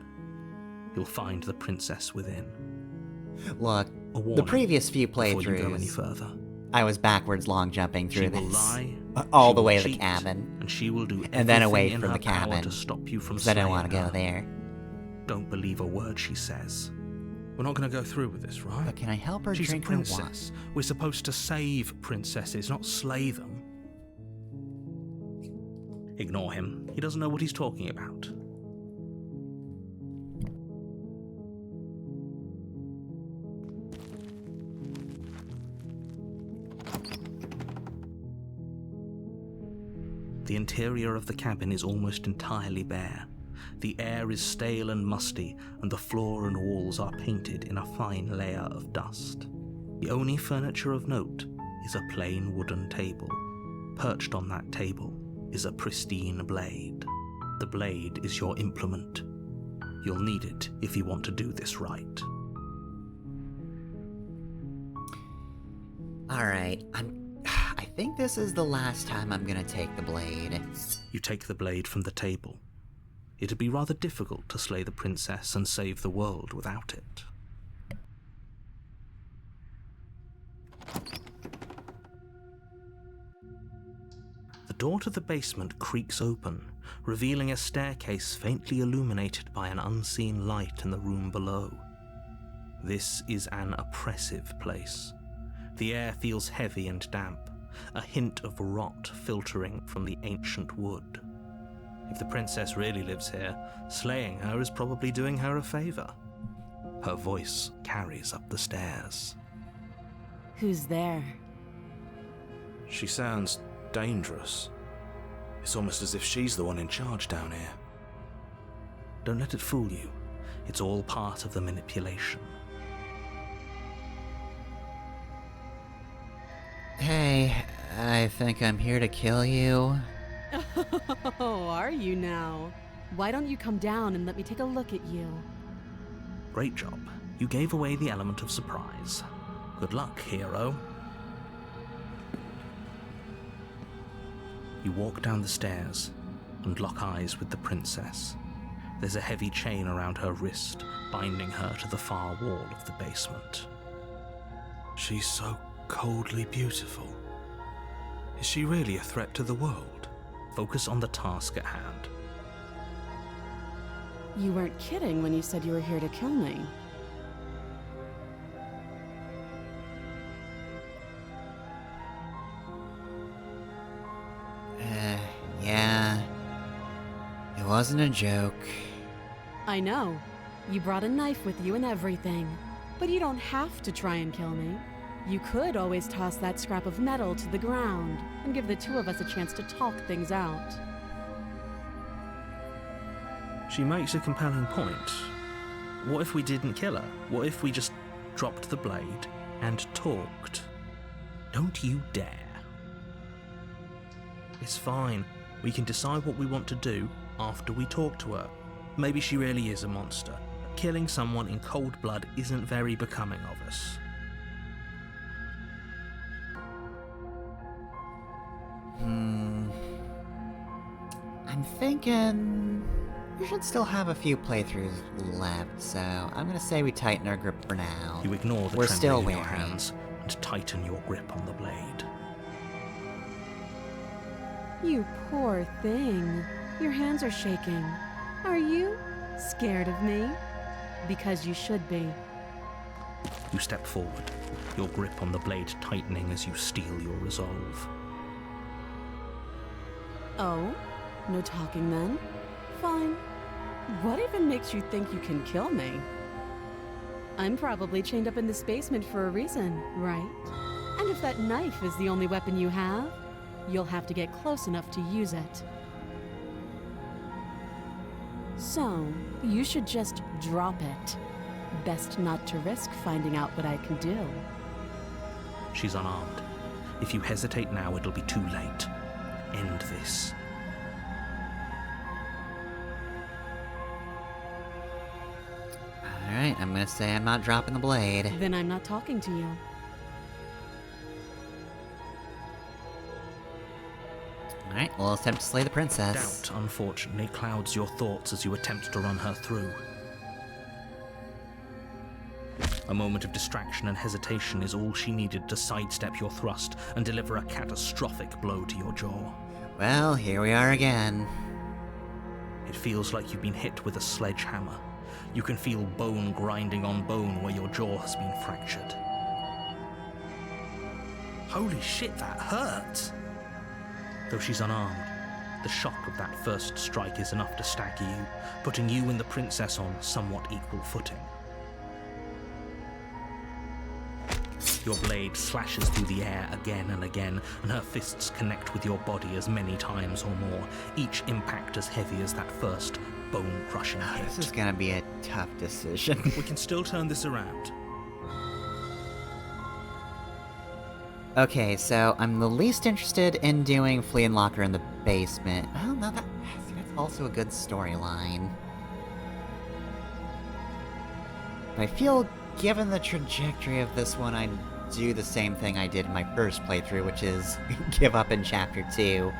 You'll find the princess within. Look, A warning the previous few before you go any playthroughs, further. I was backwards long jumping She through will this. lie, All she the will way to the cheat, cabin. and she will do And then away everything in from her the power cabin. to stop you from Because I don't slaying want to go her. there. Don't believe a word she says. We're not going to go through with this, right? But can I help her She's a drink her wine? princess. We're supposed to save princesses, not slay them. Ignore him. He doesn't know what he's talking about. The interior of the cabin is almost entirely bare. The air is stale and musty, and the floor and walls are painted in a fine layer of dust. The only furniture of note is a plain wooden table. Perched on that table is a pristine blade. The blade is your implement. You'll need it if you want to do this right. Alright, I think this is the last time I'm gonna take the blade. You take the blade from the table. It'd be rather difficult to slay the princess and save the world without it. The door to the basement creaks open, revealing a staircase faintly illuminated by an unseen light in the room below. This is an oppressive place. The air feels heavy and damp, a hint of rot filtering from the ancient wood. If the princess really lives here, slaying her is probably doing her a favor. Her voice carries up the stairs. Who's there? She sounds dangerous. It's almost as if she's the one in charge down here. Don't let it fool you. It's all part of the manipulation. Hey, I think I'm here to kill you. Oh, are you now? Why don't you come down and let me take a look at you? Great job. You gave away the element of surprise. Good luck, hero. You walk down the stairs and lock eyes with the princess. There's a heavy chain around her wrist, binding her to the far wall of the basement. She's so coldly beautiful. Is she really a threat to the world? Focus on the task at hand. You weren't kidding when you said you were here to kill me. Yeah. It wasn't a joke. I know. You brought a knife with you and everything. But you don't have to try and kill me. You could always toss that scrap of metal to the ground and give the two of us a chance to talk things out. She makes a compelling point. What if we didn't kill her? What if we just dropped the blade and talked? Don't you dare. It's fine. We can decide what we want to do after we talk to her. Maybe she really is a monster. Killing someone in cold blood isn't very becoming of us. I'm thinking we should still have a few playthroughs left, so I'm gonna say we tighten our grip for now. You ignore the We're trembling still in your wary. hands and tighten your grip on the blade. You poor thing. Your hands are shaking. Are you scared of me? Because you should be. You step forward, your grip on the blade tightening as you steel your resolve. Oh? No talking then? Fine. What even makes you think you can kill me? I'm probably chained up in this basement for a reason, right? And if that knife is the only weapon you have, you'll have to get close enough to use it. So, you should just drop it. Best not to risk finding out what I can do. She's unarmed. If you hesitate now, it'll be too late. End this. Alright, I'm gonna say I'm not dropping the blade. Then I'm not talking to you. Alright, we'll attempt to slay the princess. Doubt, unfortunately, clouds your thoughts as you attempt to run her through. A moment of distraction and hesitation is all she needed to sidestep your thrust and deliver a catastrophic blow to your jaw. Well, here we are again. It feels like you've been hit with a sledgehammer. You can feel bone grinding on bone where your jaw has been fractured. Holy shit, that hurt! Though she's unarmed, the shock of that first strike is enough to stagger you, putting you and the princess on somewhat equal footing. Your blade slashes through the air again and again, and her fists connect with your body as many times or more, each impact as heavy as that first bone-crushing hit. This is gonna be a tough decision. We can still turn this around. Okay, so I'm the least interested in doing Flea and Locker in the basement. Well, no, that's also a good storyline. But I feel, given the trajectory of this one, I'd do the same thing I did in my first playthrough, which is give up in Chapter 2.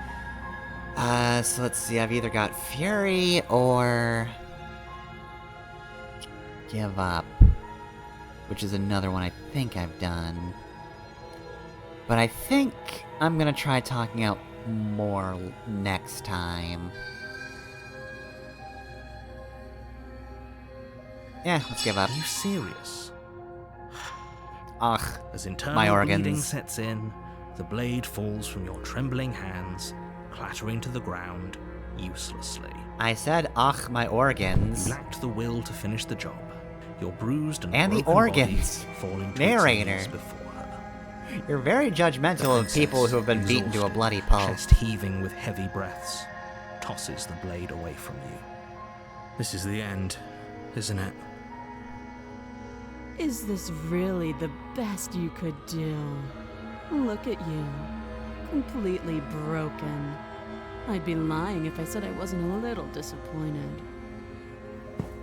So let's see, I've either got Fury or give up, which is another one I think I've done. But I think I'm gonna try talking out more next time. Yeah, let's give up. Are you serious? Ugh, As internal my organs. bleeding sets in, the blade falls from your trembling hands, clattering to the ground, uselessly. I said, ugh, my organs. You lacked the will to finish the job. Your bruised and And the broken organs. body falling to Narrator. its knees before her. You're very judgmental of people who have been beaten to a bloody pulp. Chest heaving with heavy breaths, tosses the blade away from you. This is the end, isn't it? Is this really the best you could do? Look at you. Completely broken. I'd be lying if I said I wasn't a little disappointed.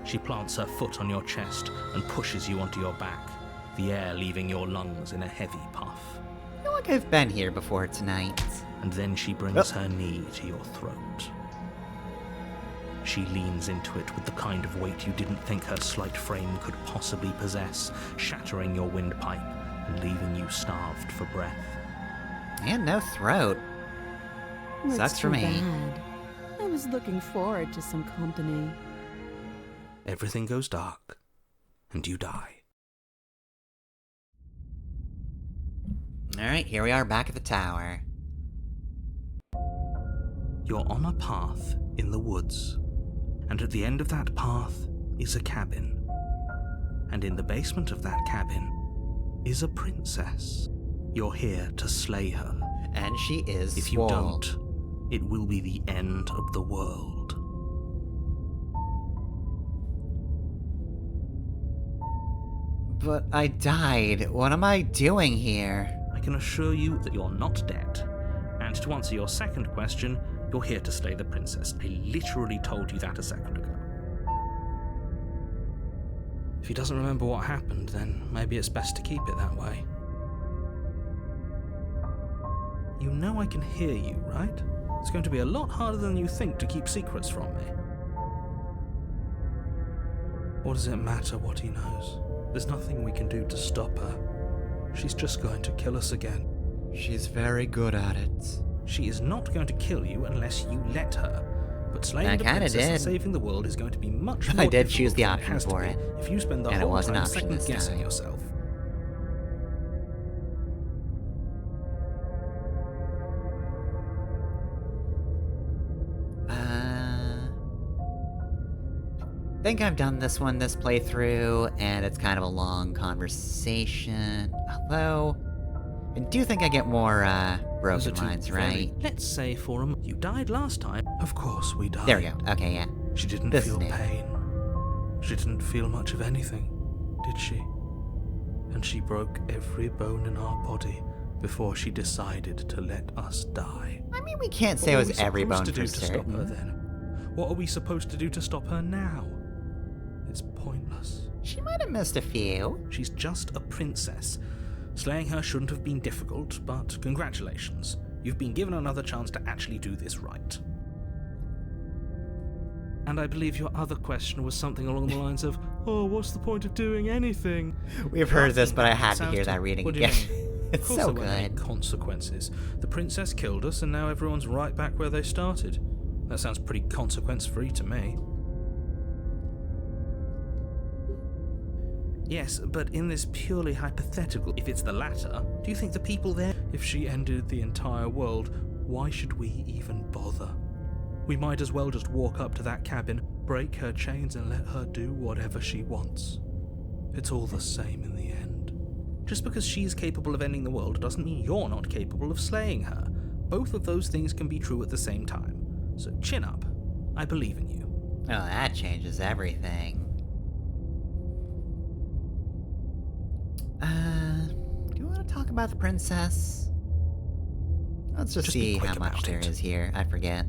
She plants her foot on your chest and pushes you onto your back, the air leaving your lungs in a heavy puff. I feel like I've been here before tonight. And then she brings her knee to your throat. She leans into it with the kind of weight you didn't think her slight frame could possibly possess, shattering your windpipe and leaving you starved for breath. And no throat. That's Sucks for too me. bad. I was looking forward to some company. Everything goes dark, and you die. Alright, here we are back at the tower. You're on a path in the woods, and at the end of that path is a cabin. And in the basement of that cabin is a princess. You're here to slay her. And she is If you swole. don't, it will be the end of the world. But I died. What am I doing here? I can assure you that you're not dead. And to answer your second question, you're here to slay the princess. I literally told you that a second ago. If he doesn't remember what happened, then maybe it's best to keep it that way. You know I can hear you, right? It's going to be a lot harder than you think to keep secrets from me. What does it matter what he knows? There's nothing we can do to stop her. She's just going to kill us again. She's very good at it. She is not going to kill you unless you let her. But slaying I the kinda princess and did. saving the world is going to be much more I did difficult choose the than option has to for be it. if you spend the And it whole was an time option this second-guessing time. yourself. I think I've done this playthrough, and it's kind of a long conversation. Although, I do think I get more, Those are broken two lines, very- right? Let's say for a moment, you died last time. Of course we died. There we go. Okay, yeah. She didn't This feel is new. pain. She didn't feel much of anything, did she? And she broke every bone in our body before she decided to let us die. I mean, we can't say it was every bone to for do to stop her certain. then? What are we supposed to do to stop her now? It's pointless. She might have missed a few. She's just a princess. Slaying her shouldn't have been difficult, but congratulations. You've been given another chance to actually do this right. And I believe your other question was something along the lines of, oh, what's the point of doing anything? We've heard this, but I had to Sounds hear that reading What do you again. mean? It's Of course so there weren't any good. consequences. The princess killed us, and now everyone's right back where they started. That sounds pretty consequence-free to me. Yes, but in this purely hypothetical, if it's the latter, do you think the people there... If she ended the entire world, why should we even bother? We might as well just walk up to that cabin, break her chains, and let her do whatever she wants. It's all the same in the end. Just because she's capable of ending the world doesn't mean you're not capable of slaying her. Both of those things can be true at the same time. So chin up. I believe in you. Oh, that changes everything. Do you want to talk about the princess? Let's just Just be see quick how much about there it. is here. I forget.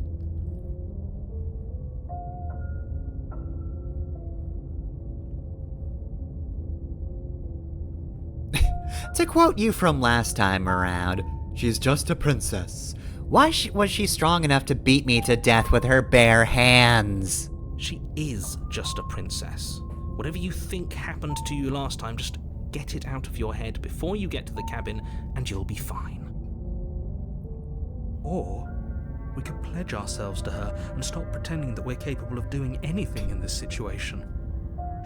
To quote you from last time around, she's just a princess. Why was she strong enough to beat me to death with her bare hands? She is just a princess. Whatever you think happened to you last time, just get it out of your head before you get to the cabin, and you'll be fine. Or we could pledge ourselves to her and stop pretending that we're capable of doing anything in this situation.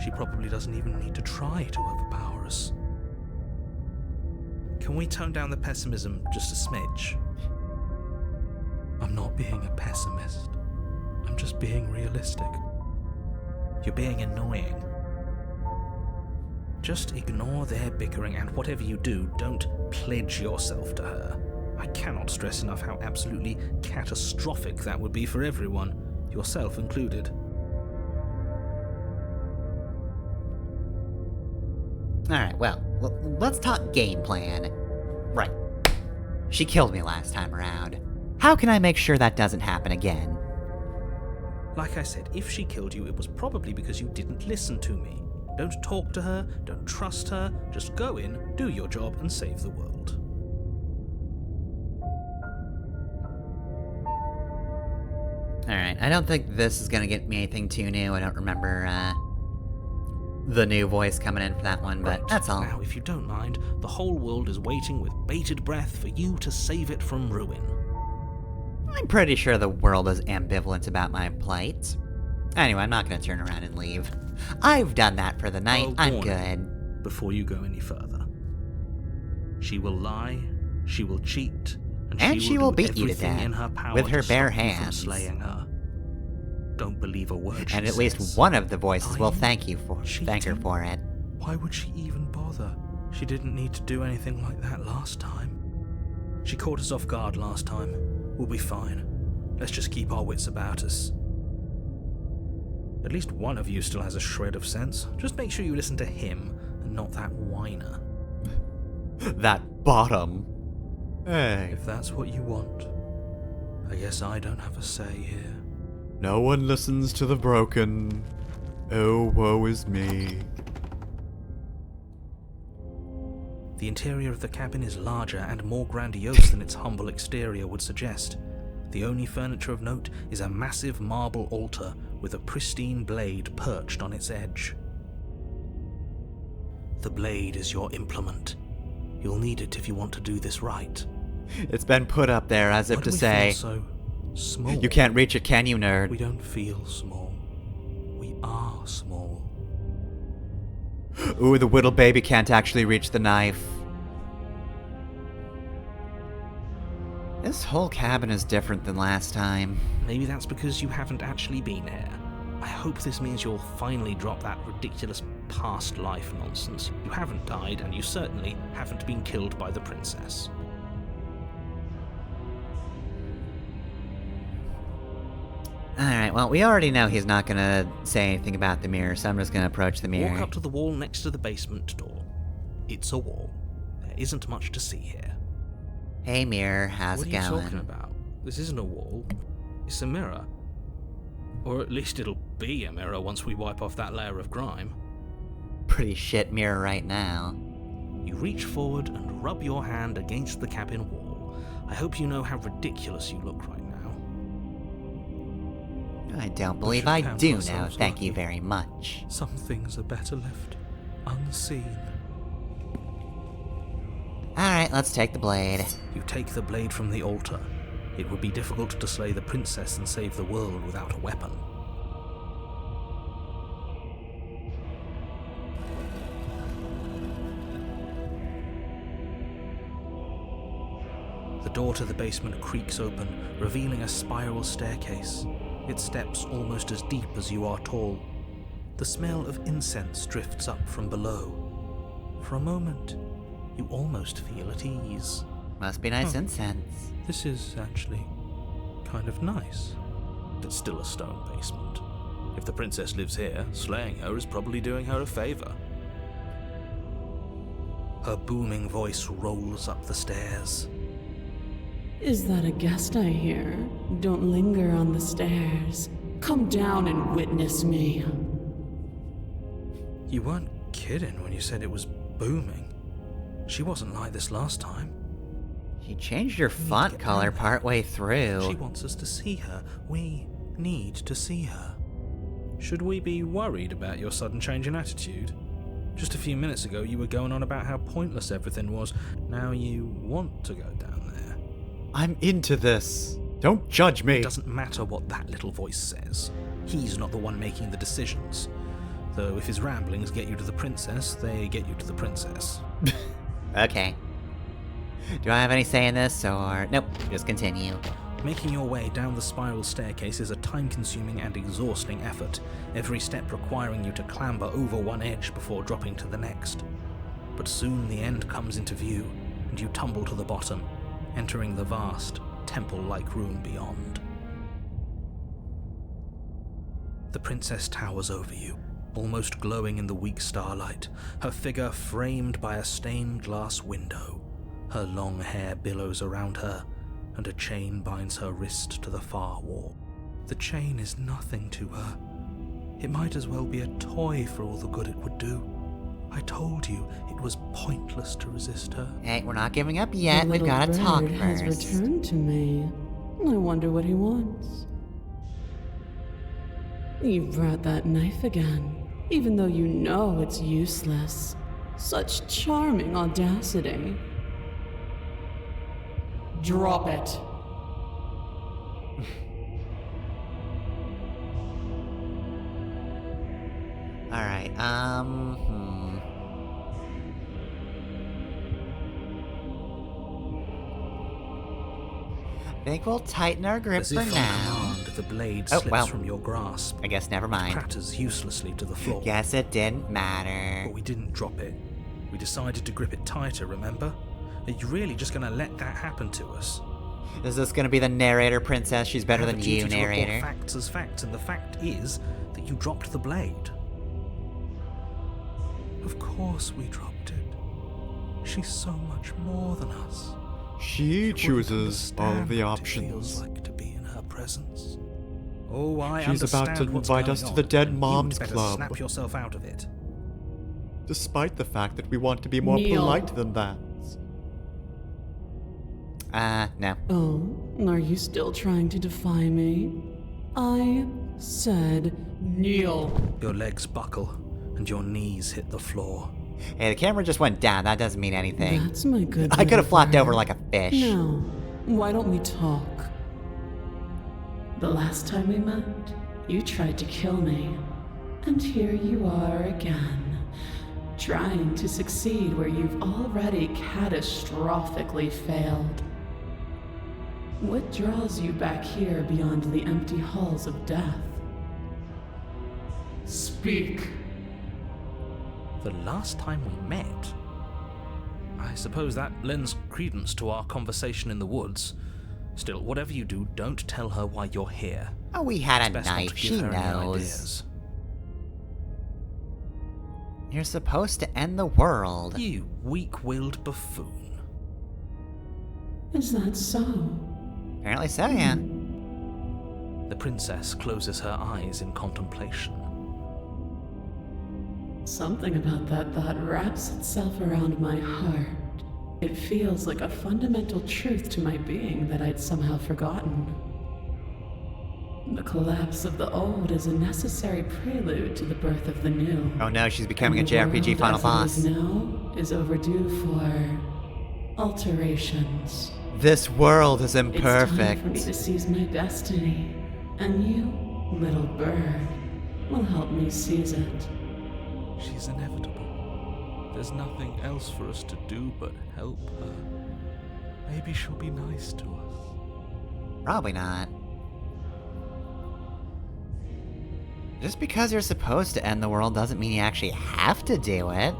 She probably doesn't even need to try to overpower us. Can we tone down the pessimism just a smidge? I'm not being a pessimist. I'm just being realistic. You're being annoying. Just ignore their bickering, and whatever you do, don't pledge yourself to her. I cannot stress enough how absolutely catastrophic that would be for everyone, yourself included. Alright, well, let's talk game plan. Right. She killed me last time around. How can I make sure that doesn't happen again? Like I said, if she killed you, it was probably because you didn't listen to me. Don't talk to her, don't trust her, just go in, do your job, and save the world. Alright, I don't think this is gonna get me anything too new. I don't remember, the new voice coming in for that one, but Right. that's all. Now, if you don't mind, the whole world is waiting with bated breath for you to save it from ruin. I'm pretty sure the world is ambivalent about my plight. Anyway, I'm not gonna turn around and leave. I've done that for the night. I'm warning good. Before you go any further. She will lie, she will cheat, And she will do beat you to everything death in her power with her to bare stop you from hands. slaying her. Don't believe a word she And at says. least one of the voices will I'm thank her cheating? for it. Why would she even bother? She didn't need to do anything like that last time. She caught us off guard last time. We'll be fine. Let's just keep our wits about us. At least one of you still has a shred of sense. Just make sure you listen to him and not that whiner. That bottom. Hey. If that's what you want, I guess I don't have a say here. No one listens to the broken. Oh, woe is me. The interior of the cabin is larger and more grandiose than its humble exterior would suggest. The only furniture of note is a massive marble altar with a pristine blade perched on its edge. The blade is your implement. You'll need it if you want to do this right. It's been put up there as if Why to do we say, feel so small? you can't reach it, can you, nerd? We don't feel small. We are small. Ooh, the little baby can't actually reach the knife. This whole cabin is different than last time. Maybe that's because you haven't actually been here. I hope this means you'll finally drop that ridiculous past life nonsense. You haven't died, and you certainly haven't been killed by the princess. Alright, well, we already know he's not gonna say anything about the mirror, so I'm just gonna approach the mirror. Walk up to the wall next to the basement door. It's a wall. There isn't much to see here. Hey, mirror, how's What it are you going? talking about? This isn't a wall. It's a mirror. Or at least it'll be a mirror once we wipe off that layer of grime. Pretty shit mirror right now. You reach forward and rub your hand against the cabin wall. I hope you know how ridiculous you look right now. I don't believe should I count do know, ourselves thank you lucky. very much. Some things are better left unseen. Alright, let's take the blade. You take the blade from the altar. It would be difficult to slay the princess and save the world without a weapon. The door to the basement creaks open, revealing a spiral staircase. Its steps almost as deep as you are tall. The smell of incense drifts up from below. For a moment, You almost feel at ease. Must be nice Oh. incense. This is actually kind of nice. It's still a stone basement. If the princess lives here, slaying her is probably doing her a favor. Her booming voice rolls up the stairs. Is that a guest I hear? Don't linger on the stairs. Come down and witness me. You weren't kidding when you said it was booming. She wasn't like this last time. You changed your font color partway through. She wants us to see her. We need to see her. Should we be worried about your sudden change in attitude? Just a few minutes ago you were going on about how pointless everything was. Now you want to go down there. I'm into this. Don't judge me. It doesn't matter what that little voice says. He's not the one making the decisions. Though if his ramblings get you to the princess, they get you to the princess. Okay. Do I have any say in this, or... Nope, just continue. Making your way down the spiral staircase is a time-consuming and exhausting effort, every step requiring you to clamber over one edge before dropping to the next. But soon the end comes into view, and you tumble to the bottom, entering the vast, temple-like room beyond. The princess towers over you, almost glowing in the weak starlight, her figure framed by a stained glass window. Her long hair billows around her, and a chain binds her wrist to the far wall. The chain is nothing to her. It might as well be a toy for all the good it would do. I told you it was pointless to resist her. Hey, we're not giving up yet. The We've little gotta talk bird has first. returned to me. I wonder what he wants. You brought that knife again, even though you know it's useless. Such charming audacity. Drop it. Alright, I think we'll tighten our grip As for if on now. command, the blade Oh, slips well. from your grasp, I guess never mind. clatters uselessly to the floor. Guess it didn't matter. But we didn't drop it. We decided to grip it tighter, remember? Are you really just gonna let that happen to us? Is this gonna be the narrator princess? She's better I have than a duty you, to report narrator. facts as facts, and the fact is that you dropped the blade. Of course we dropped it. She's so much more than us. She You wouldn't chooses all understand of the what it feels options. like to be in her presence. Oh, I She's about understand to what's invite going us to on, the Dead and Moms you'd better Club. Snap yourself out of it. Despite the fact that we want to be more Neil. polite than that. No. Oh, are you still trying to defy me? I said kneel. Your legs buckle, and your knees hit the floor. Hey, the camera just went down. That doesn't mean anything. That's my good I could have flopped bird. over like a fish. Now, why don't we talk? The last time we met, you tried to kill me. And here you are again, trying to succeed where you've already catastrophically failed. What draws you back here beyond the empty halls of death? Speak. The last time we met? I suppose that lends credence to our conversation in the woods. Still, whatever you do, don't tell her why you're here. Oh, we had a Best not to knife. give She her any knows. ideas. You're supposed to end the world. You weak-willed buffoon. Is that so? Apparently so, yeah. The princess closes her eyes in contemplation. Something about that thought wraps itself around my heart. It feels like a fundamental truth to my being that I'd somehow forgotten. The collapse of the old is a necessary prelude to the birth of the new. Oh no, she's becoming a And the JRPG world final as boss. it is now is overdue for alterations. This world is It's time for me imperfect. to seize my destiny, and you, little bird, will help me seize it. She's inevitable. There's nothing else for us to do but help her. Maybe she'll be nice to us. Probably not. Just because you're supposed to end the world doesn't mean you actually have to do it.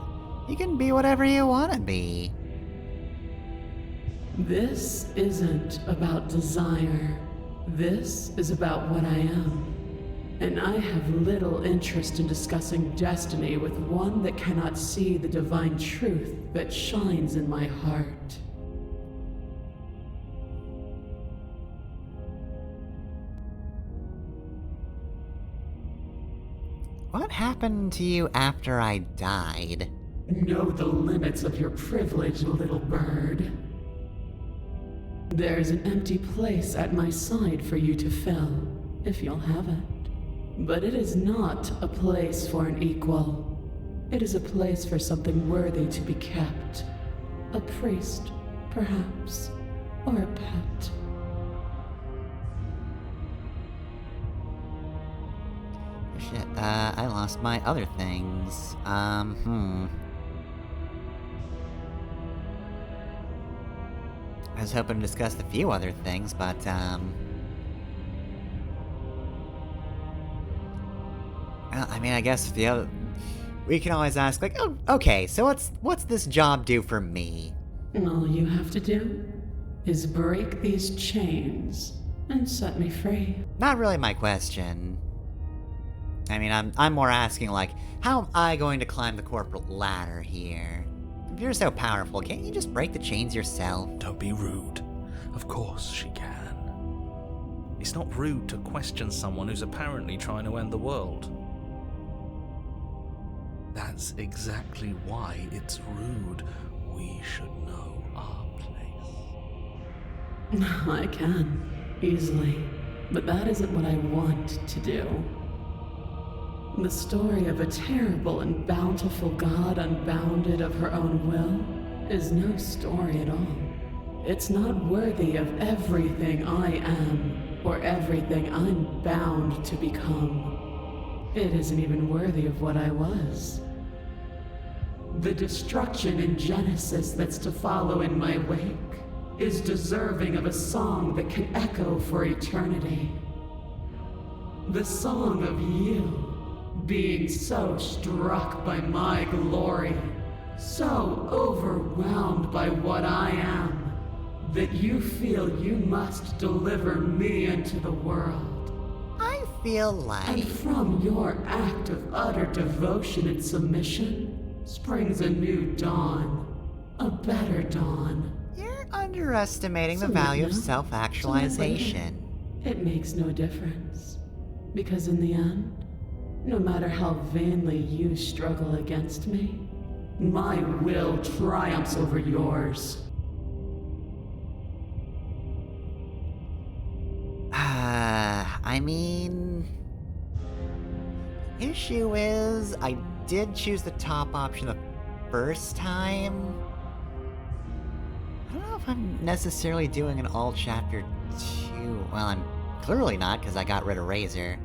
You can be whatever you want to be. This isn't about desire. This is about what I am. And I have little interest in discussing destiny with one that cannot see the divine truth that shines in my heart. What happened to you after I died? Know the limits of your privilege, little bird. There's an empty place at my side for you to fill, if you'll have it. But it is not a place for an equal. It is a place for something worthy to be kept. A priest, perhaps, or a pet. Shit, I lost my other things. I was hoping to discuss a few other things, but, well, I mean, I guess we can always ask, like, oh, okay, so what's this job do for me? All you have to do is break these chains and set me free. Not really my question. I mean, I'm more asking, like, how am I going to climb the corporate ladder here? If you're so powerful, can't you just break the chains yourself? Don't be rude. Of course she can. It's not rude to question someone who's apparently trying to end the world. That's exactly why it's rude. We should know our place. I can, easily. But that isn't what I want to do. The story of a terrible and bountiful god unbounded of her own will is no story at all. It's not worthy of everything I am, or everything I'm bound to become. It isn't even worthy of what I was. The destruction in Genesis that's to follow in my wake is deserving of a song that can echo for eternity. The song of you, being so struck by my glory, so overwhelmed by what I am, that you feel you must deliver me into the world. I feel like... And from your act of utter devotion and submission springs a new dawn, a better dawn. You're underestimating the So value of now, self-actualization. It makes no difference, because in the end, no matter how vainly you struggle against me, my will triumphs over yours. I mean... Issue is, I did choose the top option the first time. I don't know if I'm necessarily doing an all chapter 2. Well, I'm clearly not, because I got rid of Razor.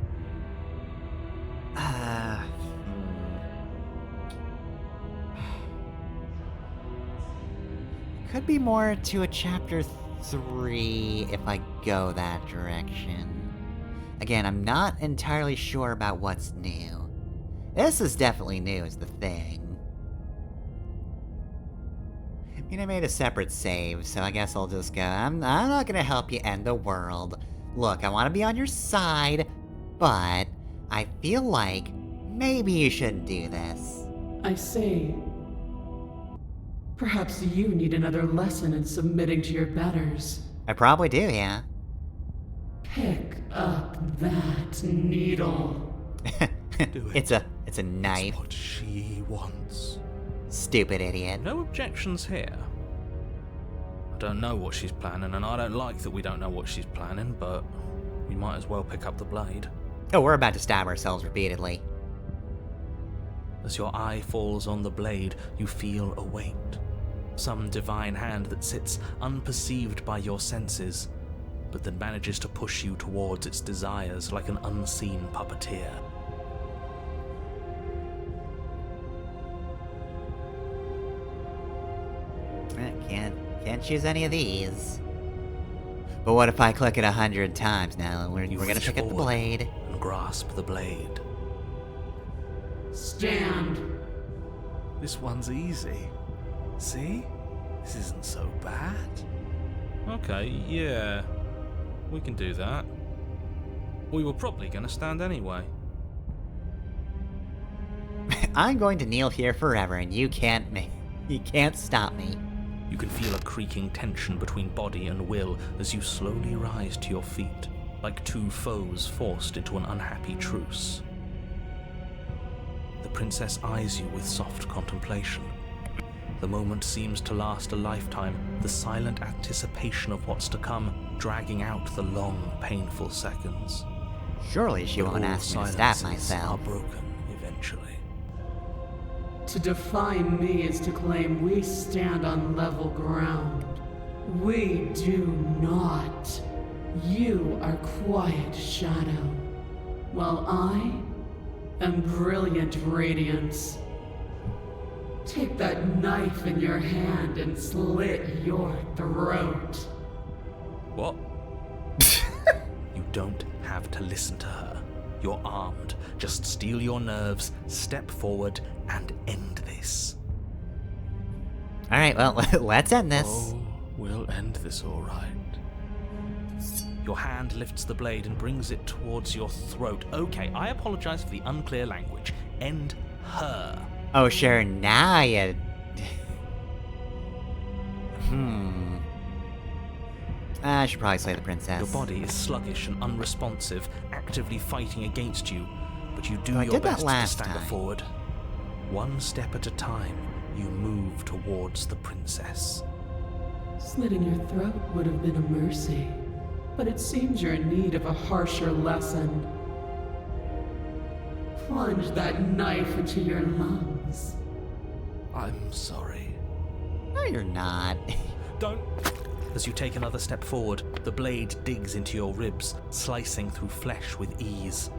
Could be more to a chapter 3 if I go that direction. Again, I'm not entirely sure about what's new. This is definitely new, is the thing. I mean, I made a separate save, so I guess I'll just go, I'm not gonna help you end the world. Look, I want to be on your side, but I feel like maybe you shouldn't do this. I see. Perhaps you need another lesson in submitting to your betters. I probably do, yeah. Pick up that needle. Do it. It's a knife. It's what she wants. Stupid idiot. No objections here. I don't know what she's planning, and I don't like that we don't know what she's planning, but we might as well pick up the blade. Oh, we're about to stab ourselves repeatedly. As your eye falls on the blade, you feel a weight. Some divine hand that sits unperceived by your senses, but that manages to push you towards its desires like an unseen puppeteer. Can't choose any of these. But what if I click it 100 times now? We're You gonna reach pick up the forward blade. and grasp the blade. Stand. This one's easy. See? This isn't so bad. Okay, yeah. We can do that. We were probably going to stand anyway. I'm going to kneel here forever, and you can't stop me. You can feel a creaking tension between body and will as you slowly rise to your feet, like two foes forced into an unhappy truce. The princess eyes you with soft contemplation. The moment seems to last a lifetime, the silent anticipation of what's to come dragging out the long, painful seconds. Surely she But won't all ask me to stab silences are myself. broken eventually. To defy me is to claim we stand on level ground. We do not. You are quiet shadow, while I am brilliant radiance. Take that knife in your hand and slit your throat. What? You don't have to listen to her. You're armed. Just steel your nerves, step forward, and end this. Alright, well, let's end this. Oh, we'll end this all right. Your hand lifts the blade and brings it towards your throat. Okay, I apologize for the unclear language. End her. Oh, sure, now you... I should probably slay the princess. Your body is sluggish and unresponsive, actively fighting against you, but you do I your did that best to last stagger time. forward. One step at a time, you move towards the princess. Slitting your throat would have been a mercy, but it seems you're in need of a harsher lesson. Plunge that knife into your lungs. I'm sorry. No, you're not. Don't. As you take another step forward, the blade digs into your ribs, slicing through flesh with ease.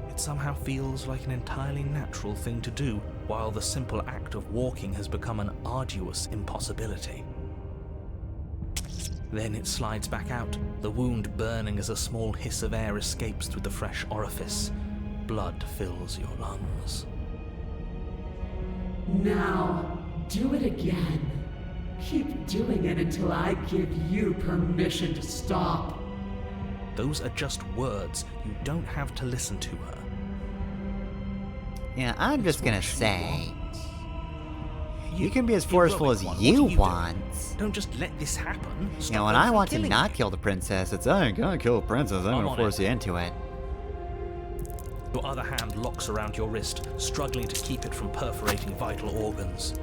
It somehow feels like an entirely natural thing to do, while the simple act of walking has become an arduous impossibility. Then it slides back out, the wound burning as a small hiss of air escapes through the fresh orifice. Blood fills your lungs. Now, do it again. Keep doing it until I give you permission to stop. Those are just words. You don't have to listen to her. Yeah, I'm just gonna What she say... wants. You can be as forceful as heroic one, you what are doing? want. Don't just let this happen. You Stop know, when her I from want to killing not you. kill the princess, it's, I ain't gonna kill the princess, I'm I'm gonna on force it. you into it. Your other hand locks around your wrist, struggling to keep it from perforating vital organs.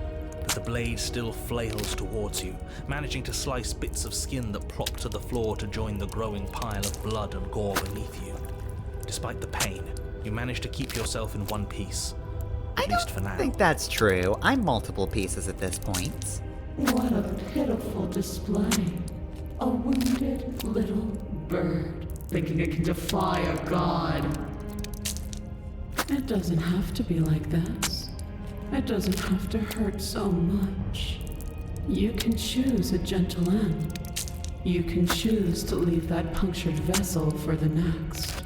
But the blade still flails towards you, managing to slice bits of skin that plop to the floor to join the growing pile of blood and gore beneath you. Despite the pain, you manage to keep yourself in one piece. At least for now. I think that's true. I'm multiple pieces at this point. What a pitiful display. A wounded little bird thinking it can defy a god. It doesn't have to be like this. It doesn't have to hurt so much. You can choose a gentle end. You can choose to leave that punctured vessel for the next.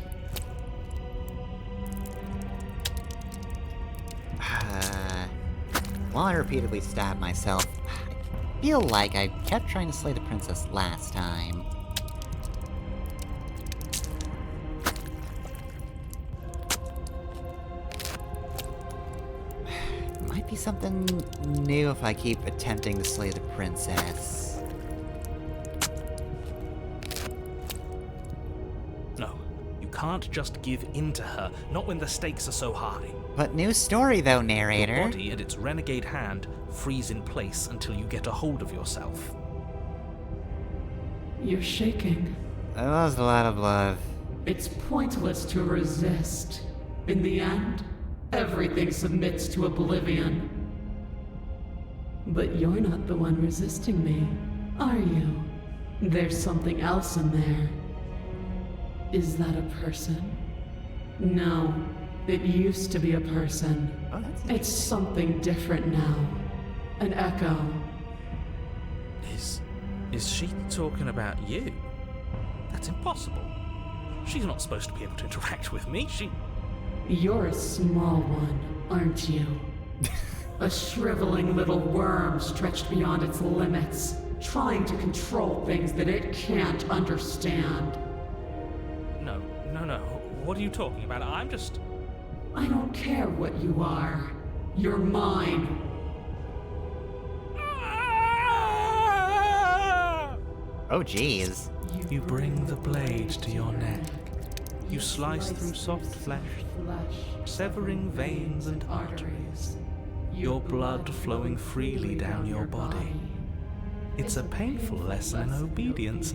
While I repeatedly stab myself, I feel like I kept trying to slay the princess last time. Might be something new if I keep attempting to slay the princess. No, you can't just give in to her, not when the stakes are so high. But new story though, Your narrator. body and its renegade hand freeze in place until you get a hold of yourself. You're shaking. I lost a lot of blood. It's pointless to resist. In the end, everything submits to oblivion. But you're not the one resisting me, are you? There's something else in there. Is that a person? No, it used to be a person. Oh, that's It's something different now. An echo. Is she talking about you? That's impossible. She's not supposed to be able to interact with me. You're a small one, aren't you? A shriveling little worm stretched beyond its limits, trying to control things that it can't understand. No. What are you talking about? I'm just... I don't care what you are. You're mine. Oh, jeez. You bring the blade to your neck. You slice through soft flesh, severing veins and arteries. Your blood flowing freely down your body. It's a painful lesson in obedience,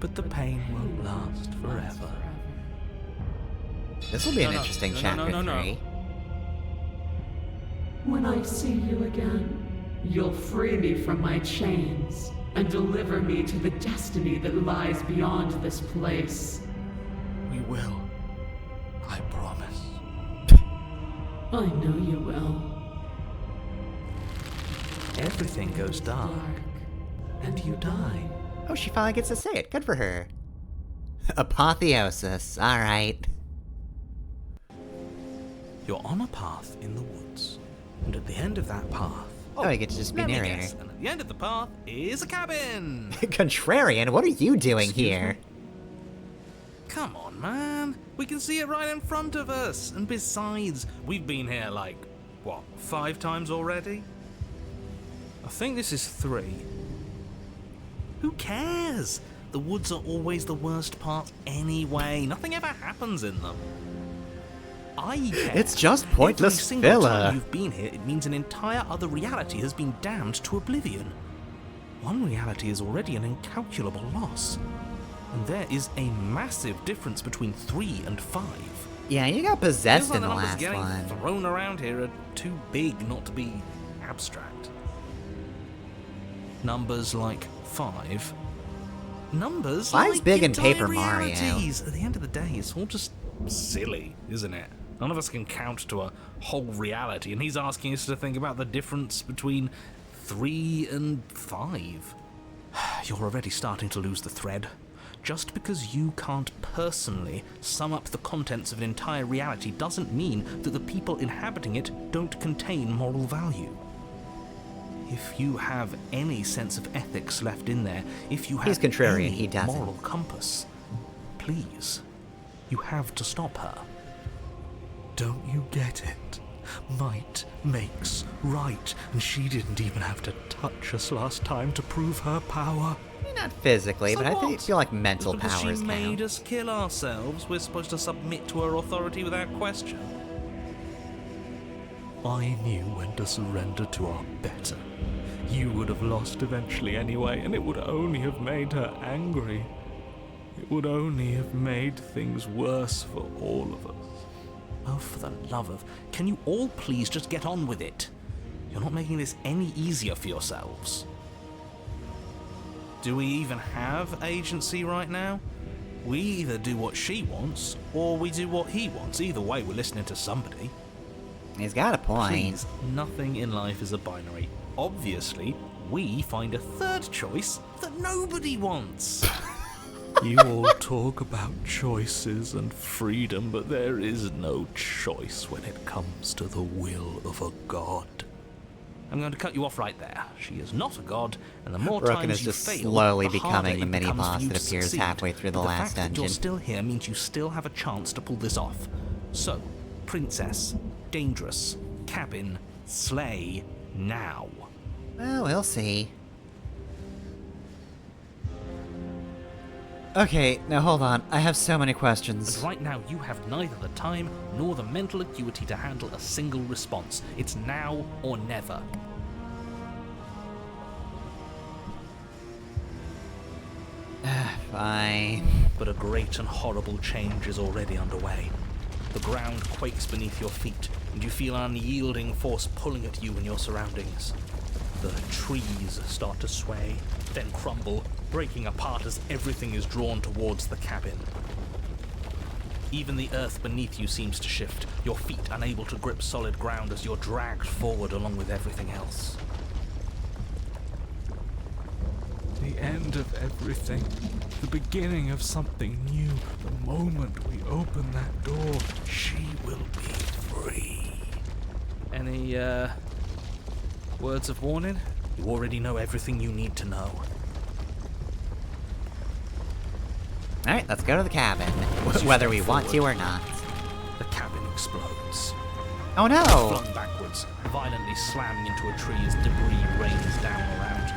but the pain won't last forever. This will be an interesting chapter 3. When I see you again, you'll free me from my chains and deliver me to the destiny that lies beyond this place. We will. I promise. I know you will. Everything goes dark, and you die. Oh, she finally gets to say it. Good for her. Apotheosis. Alright. You're on a path in the woods, and at the end of that path... Oh, you get to just be let me narrator. guess, and at the end of the path is a cabin! Contrarian, what are you doing Excuse here? me? Come on, man. We can see it right in front of us. And besides, we've been here like, 5 times already? I think this is 3. Who cares? The woods are always the worst part anyway. Nothing ever happens in them. I care. It's just pointless Every single filler. time you've been here, it means an entire other reality has been damned to oblivion. One reality is already an incalculable loss. And there is a massive difference between 3 and 5. Yeah, you got possessed Feels in the like numbers last getting one. thrown around here are too big not to be abstract. Numbers like 5. Numbers Five's like big in entire Paper Mario. realities. At the end of the day, it's all just silly, isn't it? None of us can count to a whole reality, and he's asking us to think about the difference between 3 and 5. You're already starting to lose the thread. Just because you can't personally sum up the contents of an entire reality doesn't mean that the people inhabiting it don't contain moral value. If you have any sense of ethics left in there, if you have He's contrarian, any he doesn't. moral compass, please, you have to stop her. Don't you get it? Might makes right, and she didn't even have to touch us last time to prove her power. Not physically, So but I what? feel like mental Just because powers she made count. us kill ourselves, we're supposed to submit to her authority without question. I knew when to surrender to our better. You would have lost eventually anyway, and it would only have made her angry. It would only have made things worse for all of us. Oh, for the love of... Can you all please just get on with it? You're not making this any easier for yourselves. Do we even have agency right now? We either do what she wants, or we do what he wants. Either way, we're listening to somebody. He's got a point. Please, nothing in life is a binary. Obviously, we find a third choice that nobody wants. You all talk about choices and freedom, but there is no choice when it comes to the will of a god. I'm going to cut you off right there. She is not a god, and the more Broken times is you just fail, slowly the harder becoming the it mini becomes for boss you that to appears succeed. halfway through the The last fact that dungeon. you're still here means you still have a chance to pull this off. So, princess, dangerous, cabin, slay, now. Well, we'll see. Okay, now hold on. I have so many And questions. right now, you have neither the time nor the mental acuity to handle a single response. It's now or never. Fine. But a great and horrible change is already underway. The ground quakes beneath your feet, and you feel an unyielding force pulling at you and your surroundings. The trees start to sway, then crumble, breaking apart as everything is drawn towards the cabin. Even the earth beneath you seems to shift, your feet unable to grip solid ground as you're dragged forward along with everything else. The end of everything. The beginning of something new. The moment we open that door, she will be free. Any, words of warning? You already know everything you need to know. Alright, let's go to the cabin. As you Whether step we want to forward, or not. The cabin explodes. Oh no! Flung backwards, violently slamming into a tree as debris rains down around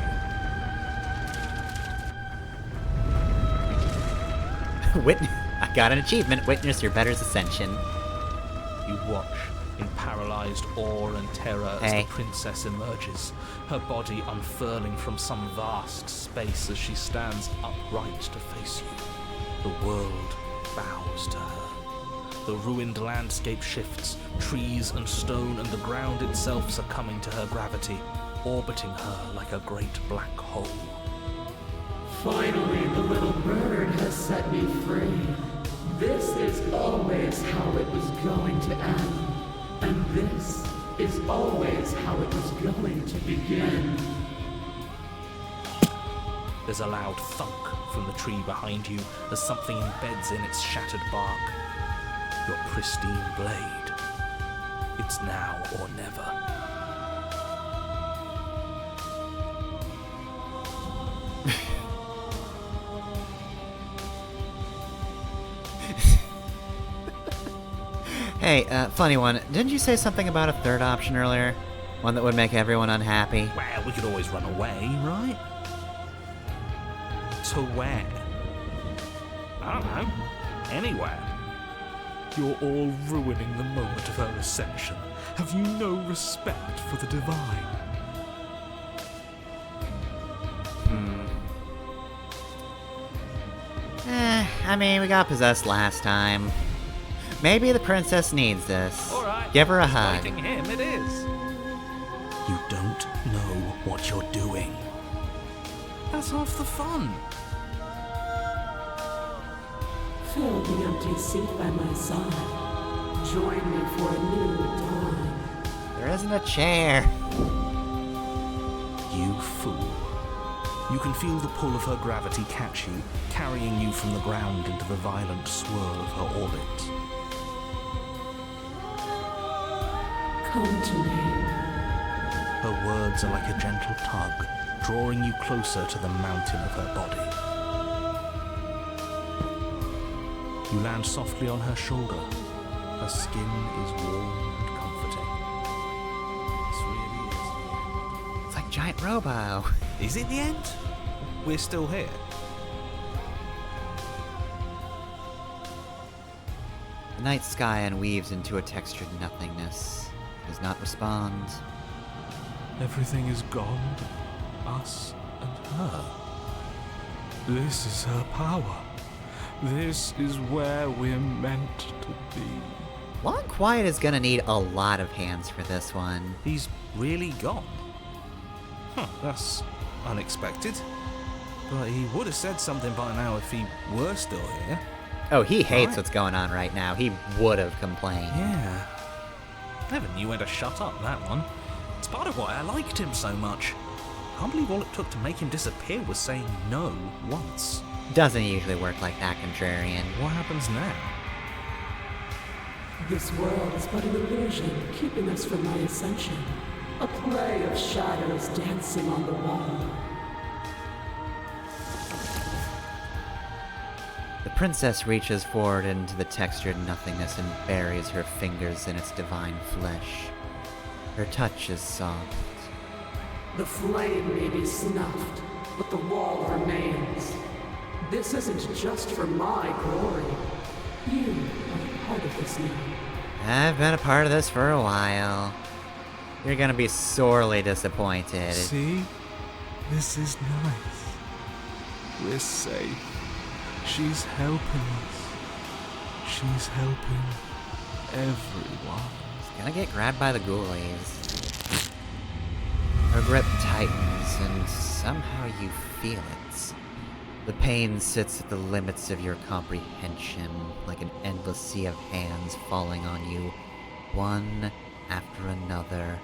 you. I got an achievement. Witness your better's ascension. You watch in paralyzed awe and terror as Hey. the princess emerges, her body unfurling from some vast space as she stands upright to face you. The world bows to her. The ruined landscape shifts, trees and stone and the ground itself succumbing to her gravity, orbiting her like a great black hole. Finally, the little bird has set me free. This is always how it was going to end. And this is always how it was going to begin. There's a loud thunk from the tree behind you as something embeds in its shattered bark. Your pristine blade. It's now or never. Hey, funny one. Didn't you say something about a third option earlier? One that would make everyone unhappy? Well, we could always run away, right? To where? I don't know. Anywhere. You're all ruining the moment of her ascension. Have you no respect for the divine? I mean, we got possessed last time. Maybe the princess needs this. All right. Give her a hug. Fighting him it is. You don't know what you're doing. That's half the fun. Fill the empty seat by my side. Join me for a new dawn. There isn't a chair. You fool. You can feel the pull of her gravity catch you, carrying you from the ground into the violent swirl of her orbit. Come to me. Her words are like a gentle tug, drawing you closer to the mountain of her body. You land softly on her shoulder. Her skin is warm and comforting. This really is the end. It's like Giant Robo. Is it the end? We're still here. The night sky unweaves into a textured nothingness. Does not respond. Everything is gone. Us and her. This is her power. This is where we're meant to be. Long Quiet is gonna need a lot of hands for this one. He's really gone. Huh, that's unexpected. But he would have said something by now if he were still here. Oh, he hates Right. what's going on right now. He would have complained. Yeah. Never knew when to shut up, that one. It's part of why I liked him so much. Can't believe all it took to make him disappear was saying no once. Doesn't usually work like that, contrarian. What happens now? This world is but an illusion, keeping us from my ascension. A play of shadows dancing on the wall. The princess reaches forward into the textured nothingness and buries her fingers in its divine flesh. Her touch is soft. The flame may be snuffed, but the wall remains. This isn't just for my glory. You are part of this now. I've been a part of this for a while. You're gonna be sorely disappointed. See? This is nice. We're safe. She's helping us. She's helping everyone. She's gonna get grabbed by the ghoulies. Her grip tightens, and somehow you feel it. The pain sits at the limits of your comprehension, like an endless sea of hands falling on you, one after another,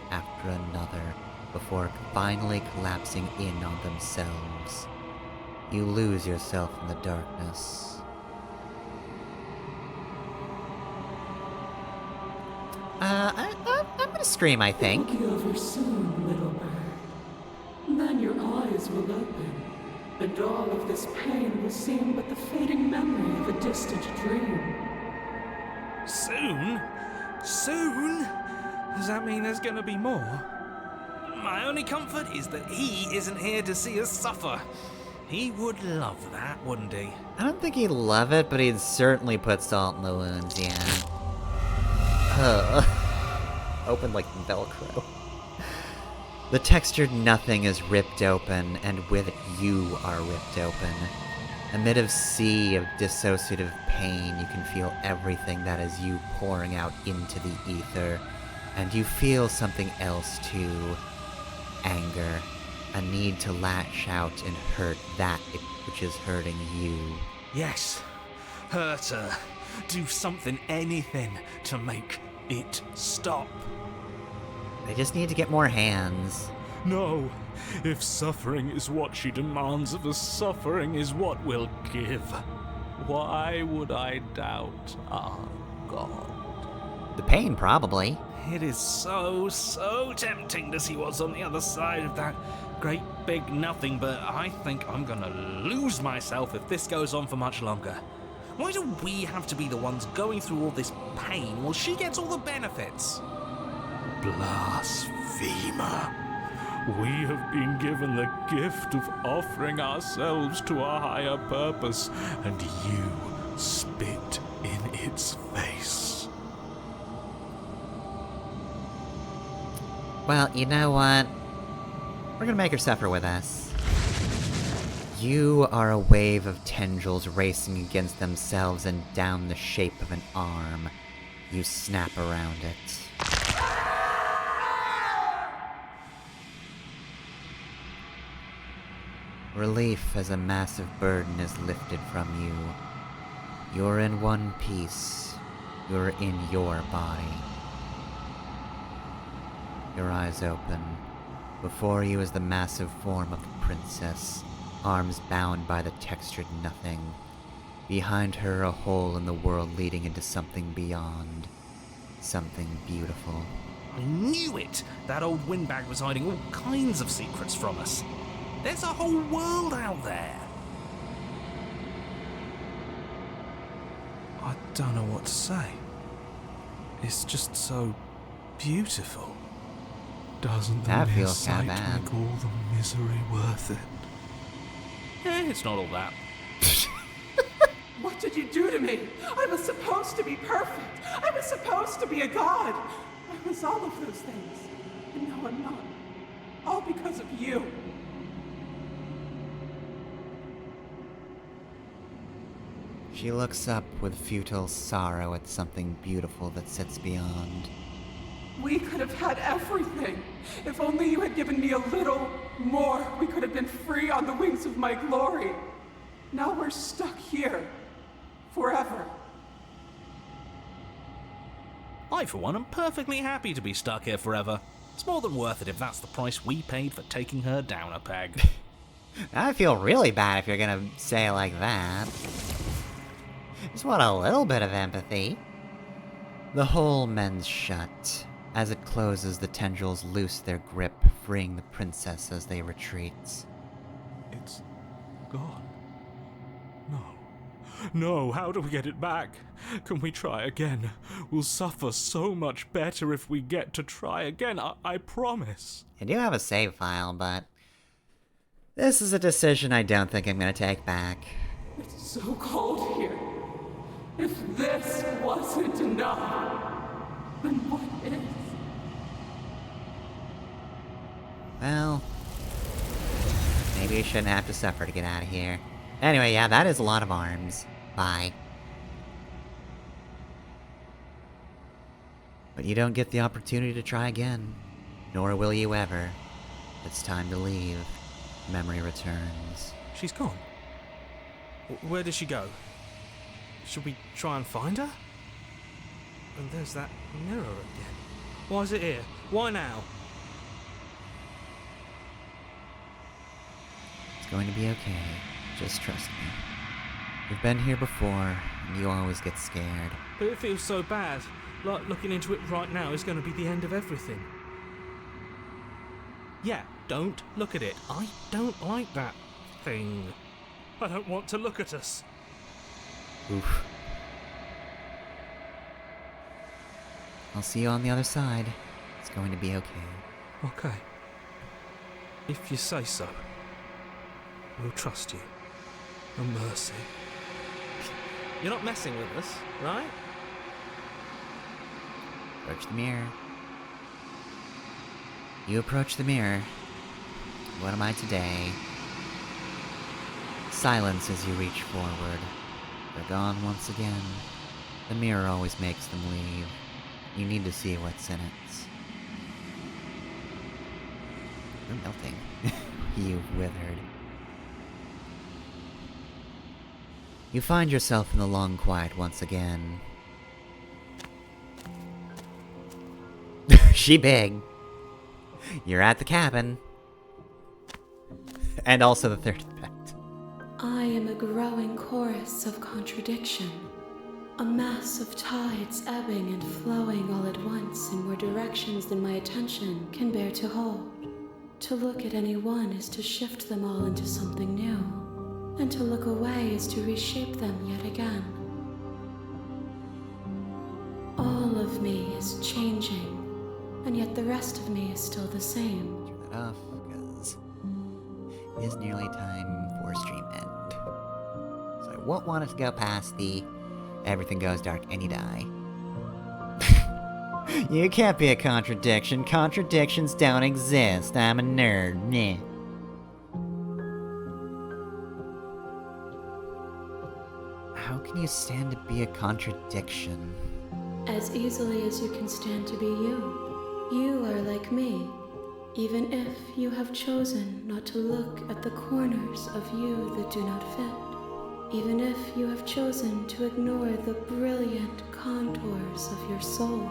before finally collapsing in on themselves. You lose yourself in the darkness. I'm gonna scream, I think. It'll be over soon, little bird. then your eyes will open, and all of this pain will seem but the fading memory of a distant dream. Soon? Soon? Does that mean there's gonna be more? My only comfort is that he isn't here to see us suffer. He would love that, wouldn't he? I don't think he'd love it, but he'd certainly put salt in the wounds, yeah. Open like Velcro. The textured nothing is ripped open, and with it you are ripped open. Amid a sea of dissociative pain, you can feel everything that is you pouring out into the ether, and you feel something else too. Anger. A need to lash out and hurt that which is hurting you. Yes. Hurt her. Do something, anything, to make it stop. They just need to get more hands. No. If suffering is what she demands of us, suffering is what we'll give. Why would I doubt our God? The pain, probably. It is so tempting to see what's on the other side of that great big nothing, but I think I'm gonna lose myself if this goes on for much longer. Why do we have to be the ones going through all this pain while she gets all the benefits? Blasphemer. We have been given the gift of offering ourselves to a higher purpose, and you spit in its face. Well, you know what? We're gonna make her suffer with us. You are a wave of tendrils racing against themselves and down the shape of an arm. You snap around it. Relief as a massive burden is lifted from you. You're in one piece. You're in your body. Your eyes open. Before you is the massive form of the princess, arms bound by the textured nothing. Behind her, a hole in the world leading into something beyond. Something beautiful. I knew it! That old windbag was hiding all kinds of secrets from us. There's a whole world out there. I don't know what to say. It's just so beautiful. Doesn't the That mere feels kinda sight bad. make all the misery worth it? It's not all that. What did you do to me? I was supposed to be perfect. I was supposed to be a god. I was all of those things. And now I'm not. All because of you. She looks up with futile sorrow at something beautiful that sits beyond. We could have had everything. If only you had given me a little more, we could have been free on the wings of my glory. Now we're stuck here. Forever. I, for one, am perfectly happy to be stuck here forever. It's more than worth it if that's the price we paid for taking her down a peg. I feel really bad if you're gonna say it like that. Just want a little bit of empathy. The hole mends shut. As it closes, the tendrils loose their grip, freeing the princess as they retreat. It's gone. No, how do we get it back? Can we try again? We'll suffer so much better if we get to try again, I promise. I do have a save file, but this is a decision I don't think I'm gonna take back. It's so cold here. If this wasn't enough, then what is? Well, maybe you shouldn't have to suffer to get out of here. Anyway, yeah, that is a lot of arms. Bye. But you don't get the opportunity to try again. Nor will you ever. It's time to leave. Memory returns. She's gone. Where did she go? Should we try and find her? And there's that mirror again. Why is it here? Why now? It's going to be okay. Just trust me. We've been here before, and you always get scared. But it feels so bad. Like looking into it right now is going to be the end of everything. Yeah, Don't look at it. I don't like that thing. I don't want to look at us. Oof. I'll see you on the other side. It's going to be okay. Okay. If you say so. We'll trust you. A mercy. You're not messing with us, right? Approach the mirror. You approach the mirror. What am I today? Silence as you reach forward. They're gone once again. The mirror always makes them leave. You need to see what's in it. You're melting. You've withered. You find yourself in the long quiet once again. She big. You're at the cabin. And also the third effect. I am a growing chorus of contradiction. A mass of tides ebbing and flowing all at once in more directions than my attention can bear to hold. To look at any one is to shift them all into something new, and to look away is to reshape them yet again. All of me is changing, and yet the rest of me is still the same. Turn that off, because it is nearly time for stream end. So I won't want it to go past the everything goes dark and you die. You can't be a contradiction. Contradictions don't exist. I'm a nerd. Meh. How can you stand to be a contradiction? As easily as you can stand to be you. You are like me, even if you have chosen not to look at the corners of you that do not fit. Even if you have chosen to ignore the brilliant contours of your soul.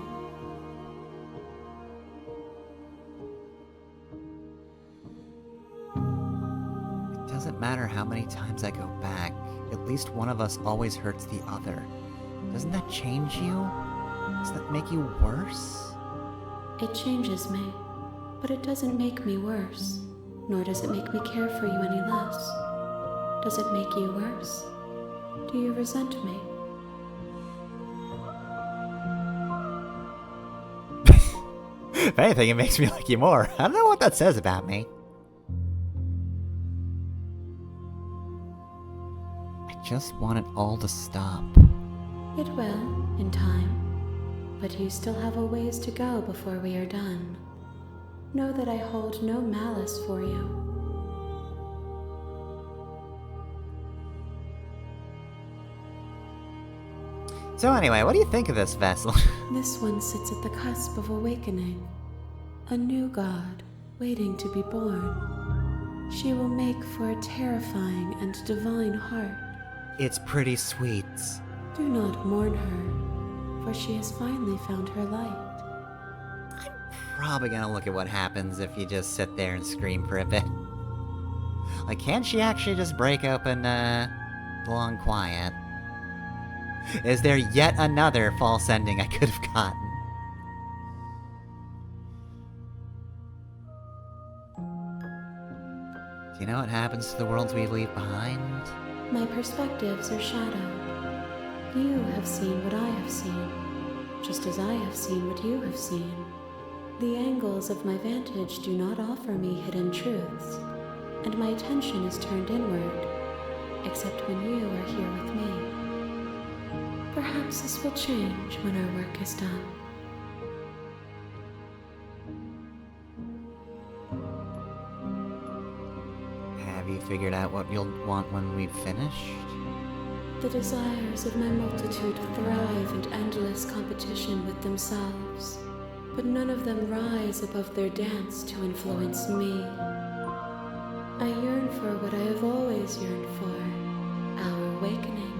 It doesn't matter how many times I go back, at least one of us always hurts the other. Doesn't that change you? Does that make you worse? It changes me, but it doesn't make me worse, nor does it make me care for you any less. Does it make you worse? Do you resent me? If anything, it makes me like you more. I don't know what that says about me. I just want it all to stop. It will, in time. But you still have a ways to go before we are done. Know that I hold no malice for you. So anyway, what do you think of this vessel? This one sits at the cusp of awakening. A new god, waiting to be born. She will make for a terrifying and divine heart. It's pretty sweet. Do not mourn her, for she has finally found her light. Probably gonna look at what happens if you just sit there and scream for a bit. Like, can't she actually just break open, the long quiet? Is there yet another false ending I could have gotten? Do you know what happens to the worlds we leave behind? My perspectives are shadowed. You have seen what I have seen, just as I have seen what you have seen. The angles of my vantage do not offer me hidden truths, and my attention is turned inward, except when you are here with me. Perhaps this will change when our work is done. Have you figured out what you'll want when we've finished? The desires of my multitude thrive in endless competition with themselves, but none of them rise above their dance to influence me. I yearn for what I have always yearned for, our awakening.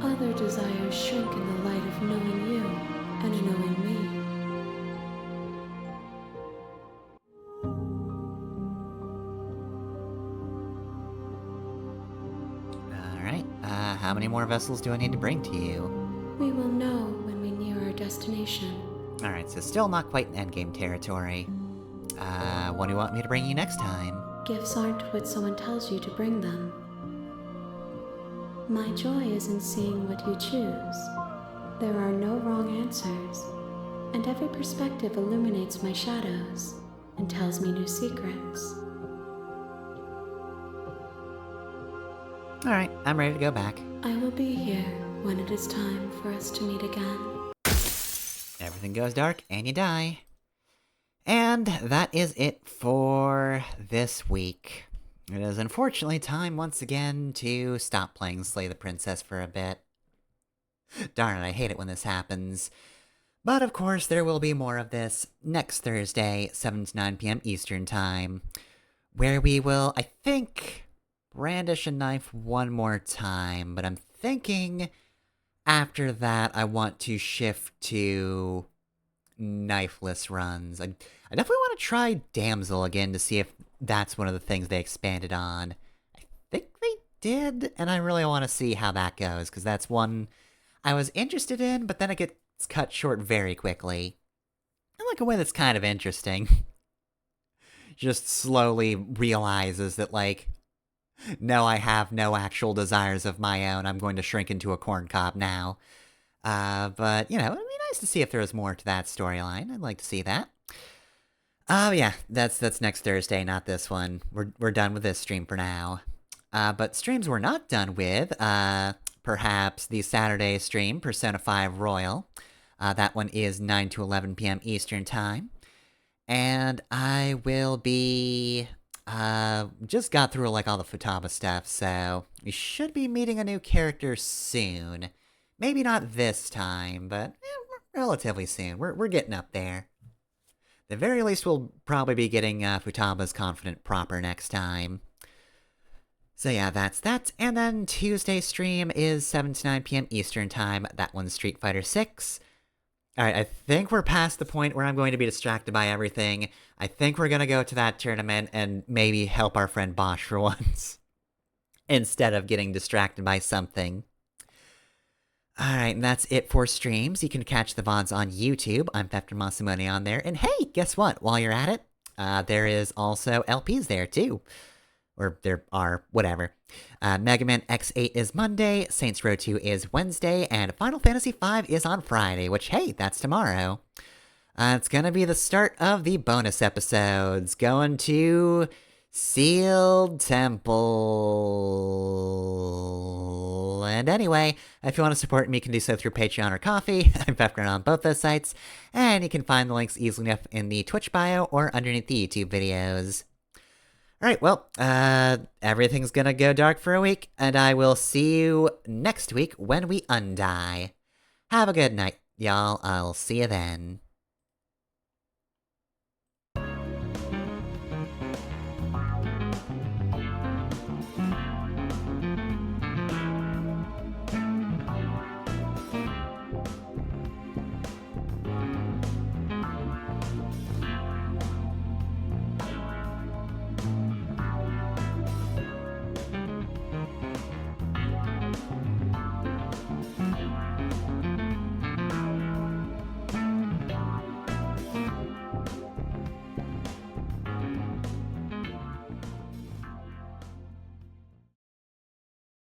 Other desires shrink in the light of knowing you and knowing me. Alright, how many more vessels do I need to bring to you? We will know when we near our destination. Alright, so still not quite in endgame territory. What do you want me to bring you next time? Gifts aren't what someone tells you to bring them. My joy is in seeing what you choose. There are no wrong answers, and every perspective illuminates my shadows and tells me new secrets. Alright, I'm ready to go back. I will be here when it is time for us to meet again. Everything goes dark, and you die. And that is it for this week. It is unfortunately time once again to stop playing Slay the Princess for a bit. Darn it, I hate it when this happens. But of course, there will be more of this next Thursday, 7 to 9 p.m. Eastern Time, where we will, I think, brandish a knife one more time, but I'm thinking after that I want to shift to knifeless runs. I definitely want to try Damsel again to see if that's one of the things they expanded on. I think they did, and I really want to see how that goes, because that's one I was interested in, but then it gets cut short very quickly. In like a way that's kind of interesting. Just slowly realizes that, like, no, I have no actual desires of my own. I'm going to shrink into a corn cob now. But, you know, it'd be nice to see if there was more to that storyline. I'd like to see that. Yeah, that's next Thursday, not this one. We're done with this stream for now. But streams we're not done with, perhaps the Saturday stream, Persona 5 Royal. That one is 9 to 11 p.m. Eastern Time. And I will be... just got through, like, all the Futaba stuff, so we should be meeting a new character soon. Maybe not this time, but relatively soon. We're getting up there. The very least, we'll probably be getting Futaba's Confident Proper next time. So yeah, that's that. And then Tuesday's stream is 7 to 9 p.m. Eastern Time. That one's Street Fighter 6. Alright, I think we're past the point where I'm going to be distracted by everything. I think we're gonna go to that tournament and maybe help our friend Bosch for once. Instead of getting distracted by something. Alright, and that's it for streams. You can catch the VODs on YouTube. I'm Thefter Masamune on there. And hey, guess what? While you're at it, there is also LPs there too. Or there are, whatever. Mega Man X8 is Monday, Saints Row 2 is Wednesday, and Final Fantasy V is on Friday, which, hey, that's tomorrow. It's gonna be the start of the bonus episodes, going to Sealed Temple. And anyway, if you want to support me, you can do so through Patreon or Ko-fi. I'm Pepgrin on both those sites, and you can find the links easily enough in the Twitch bio or underneath the YouTube videos. Alright, well, everything's gonna go dark for a week, and I will see you next week when we undie. Have a good night, y'all. I'll see you then.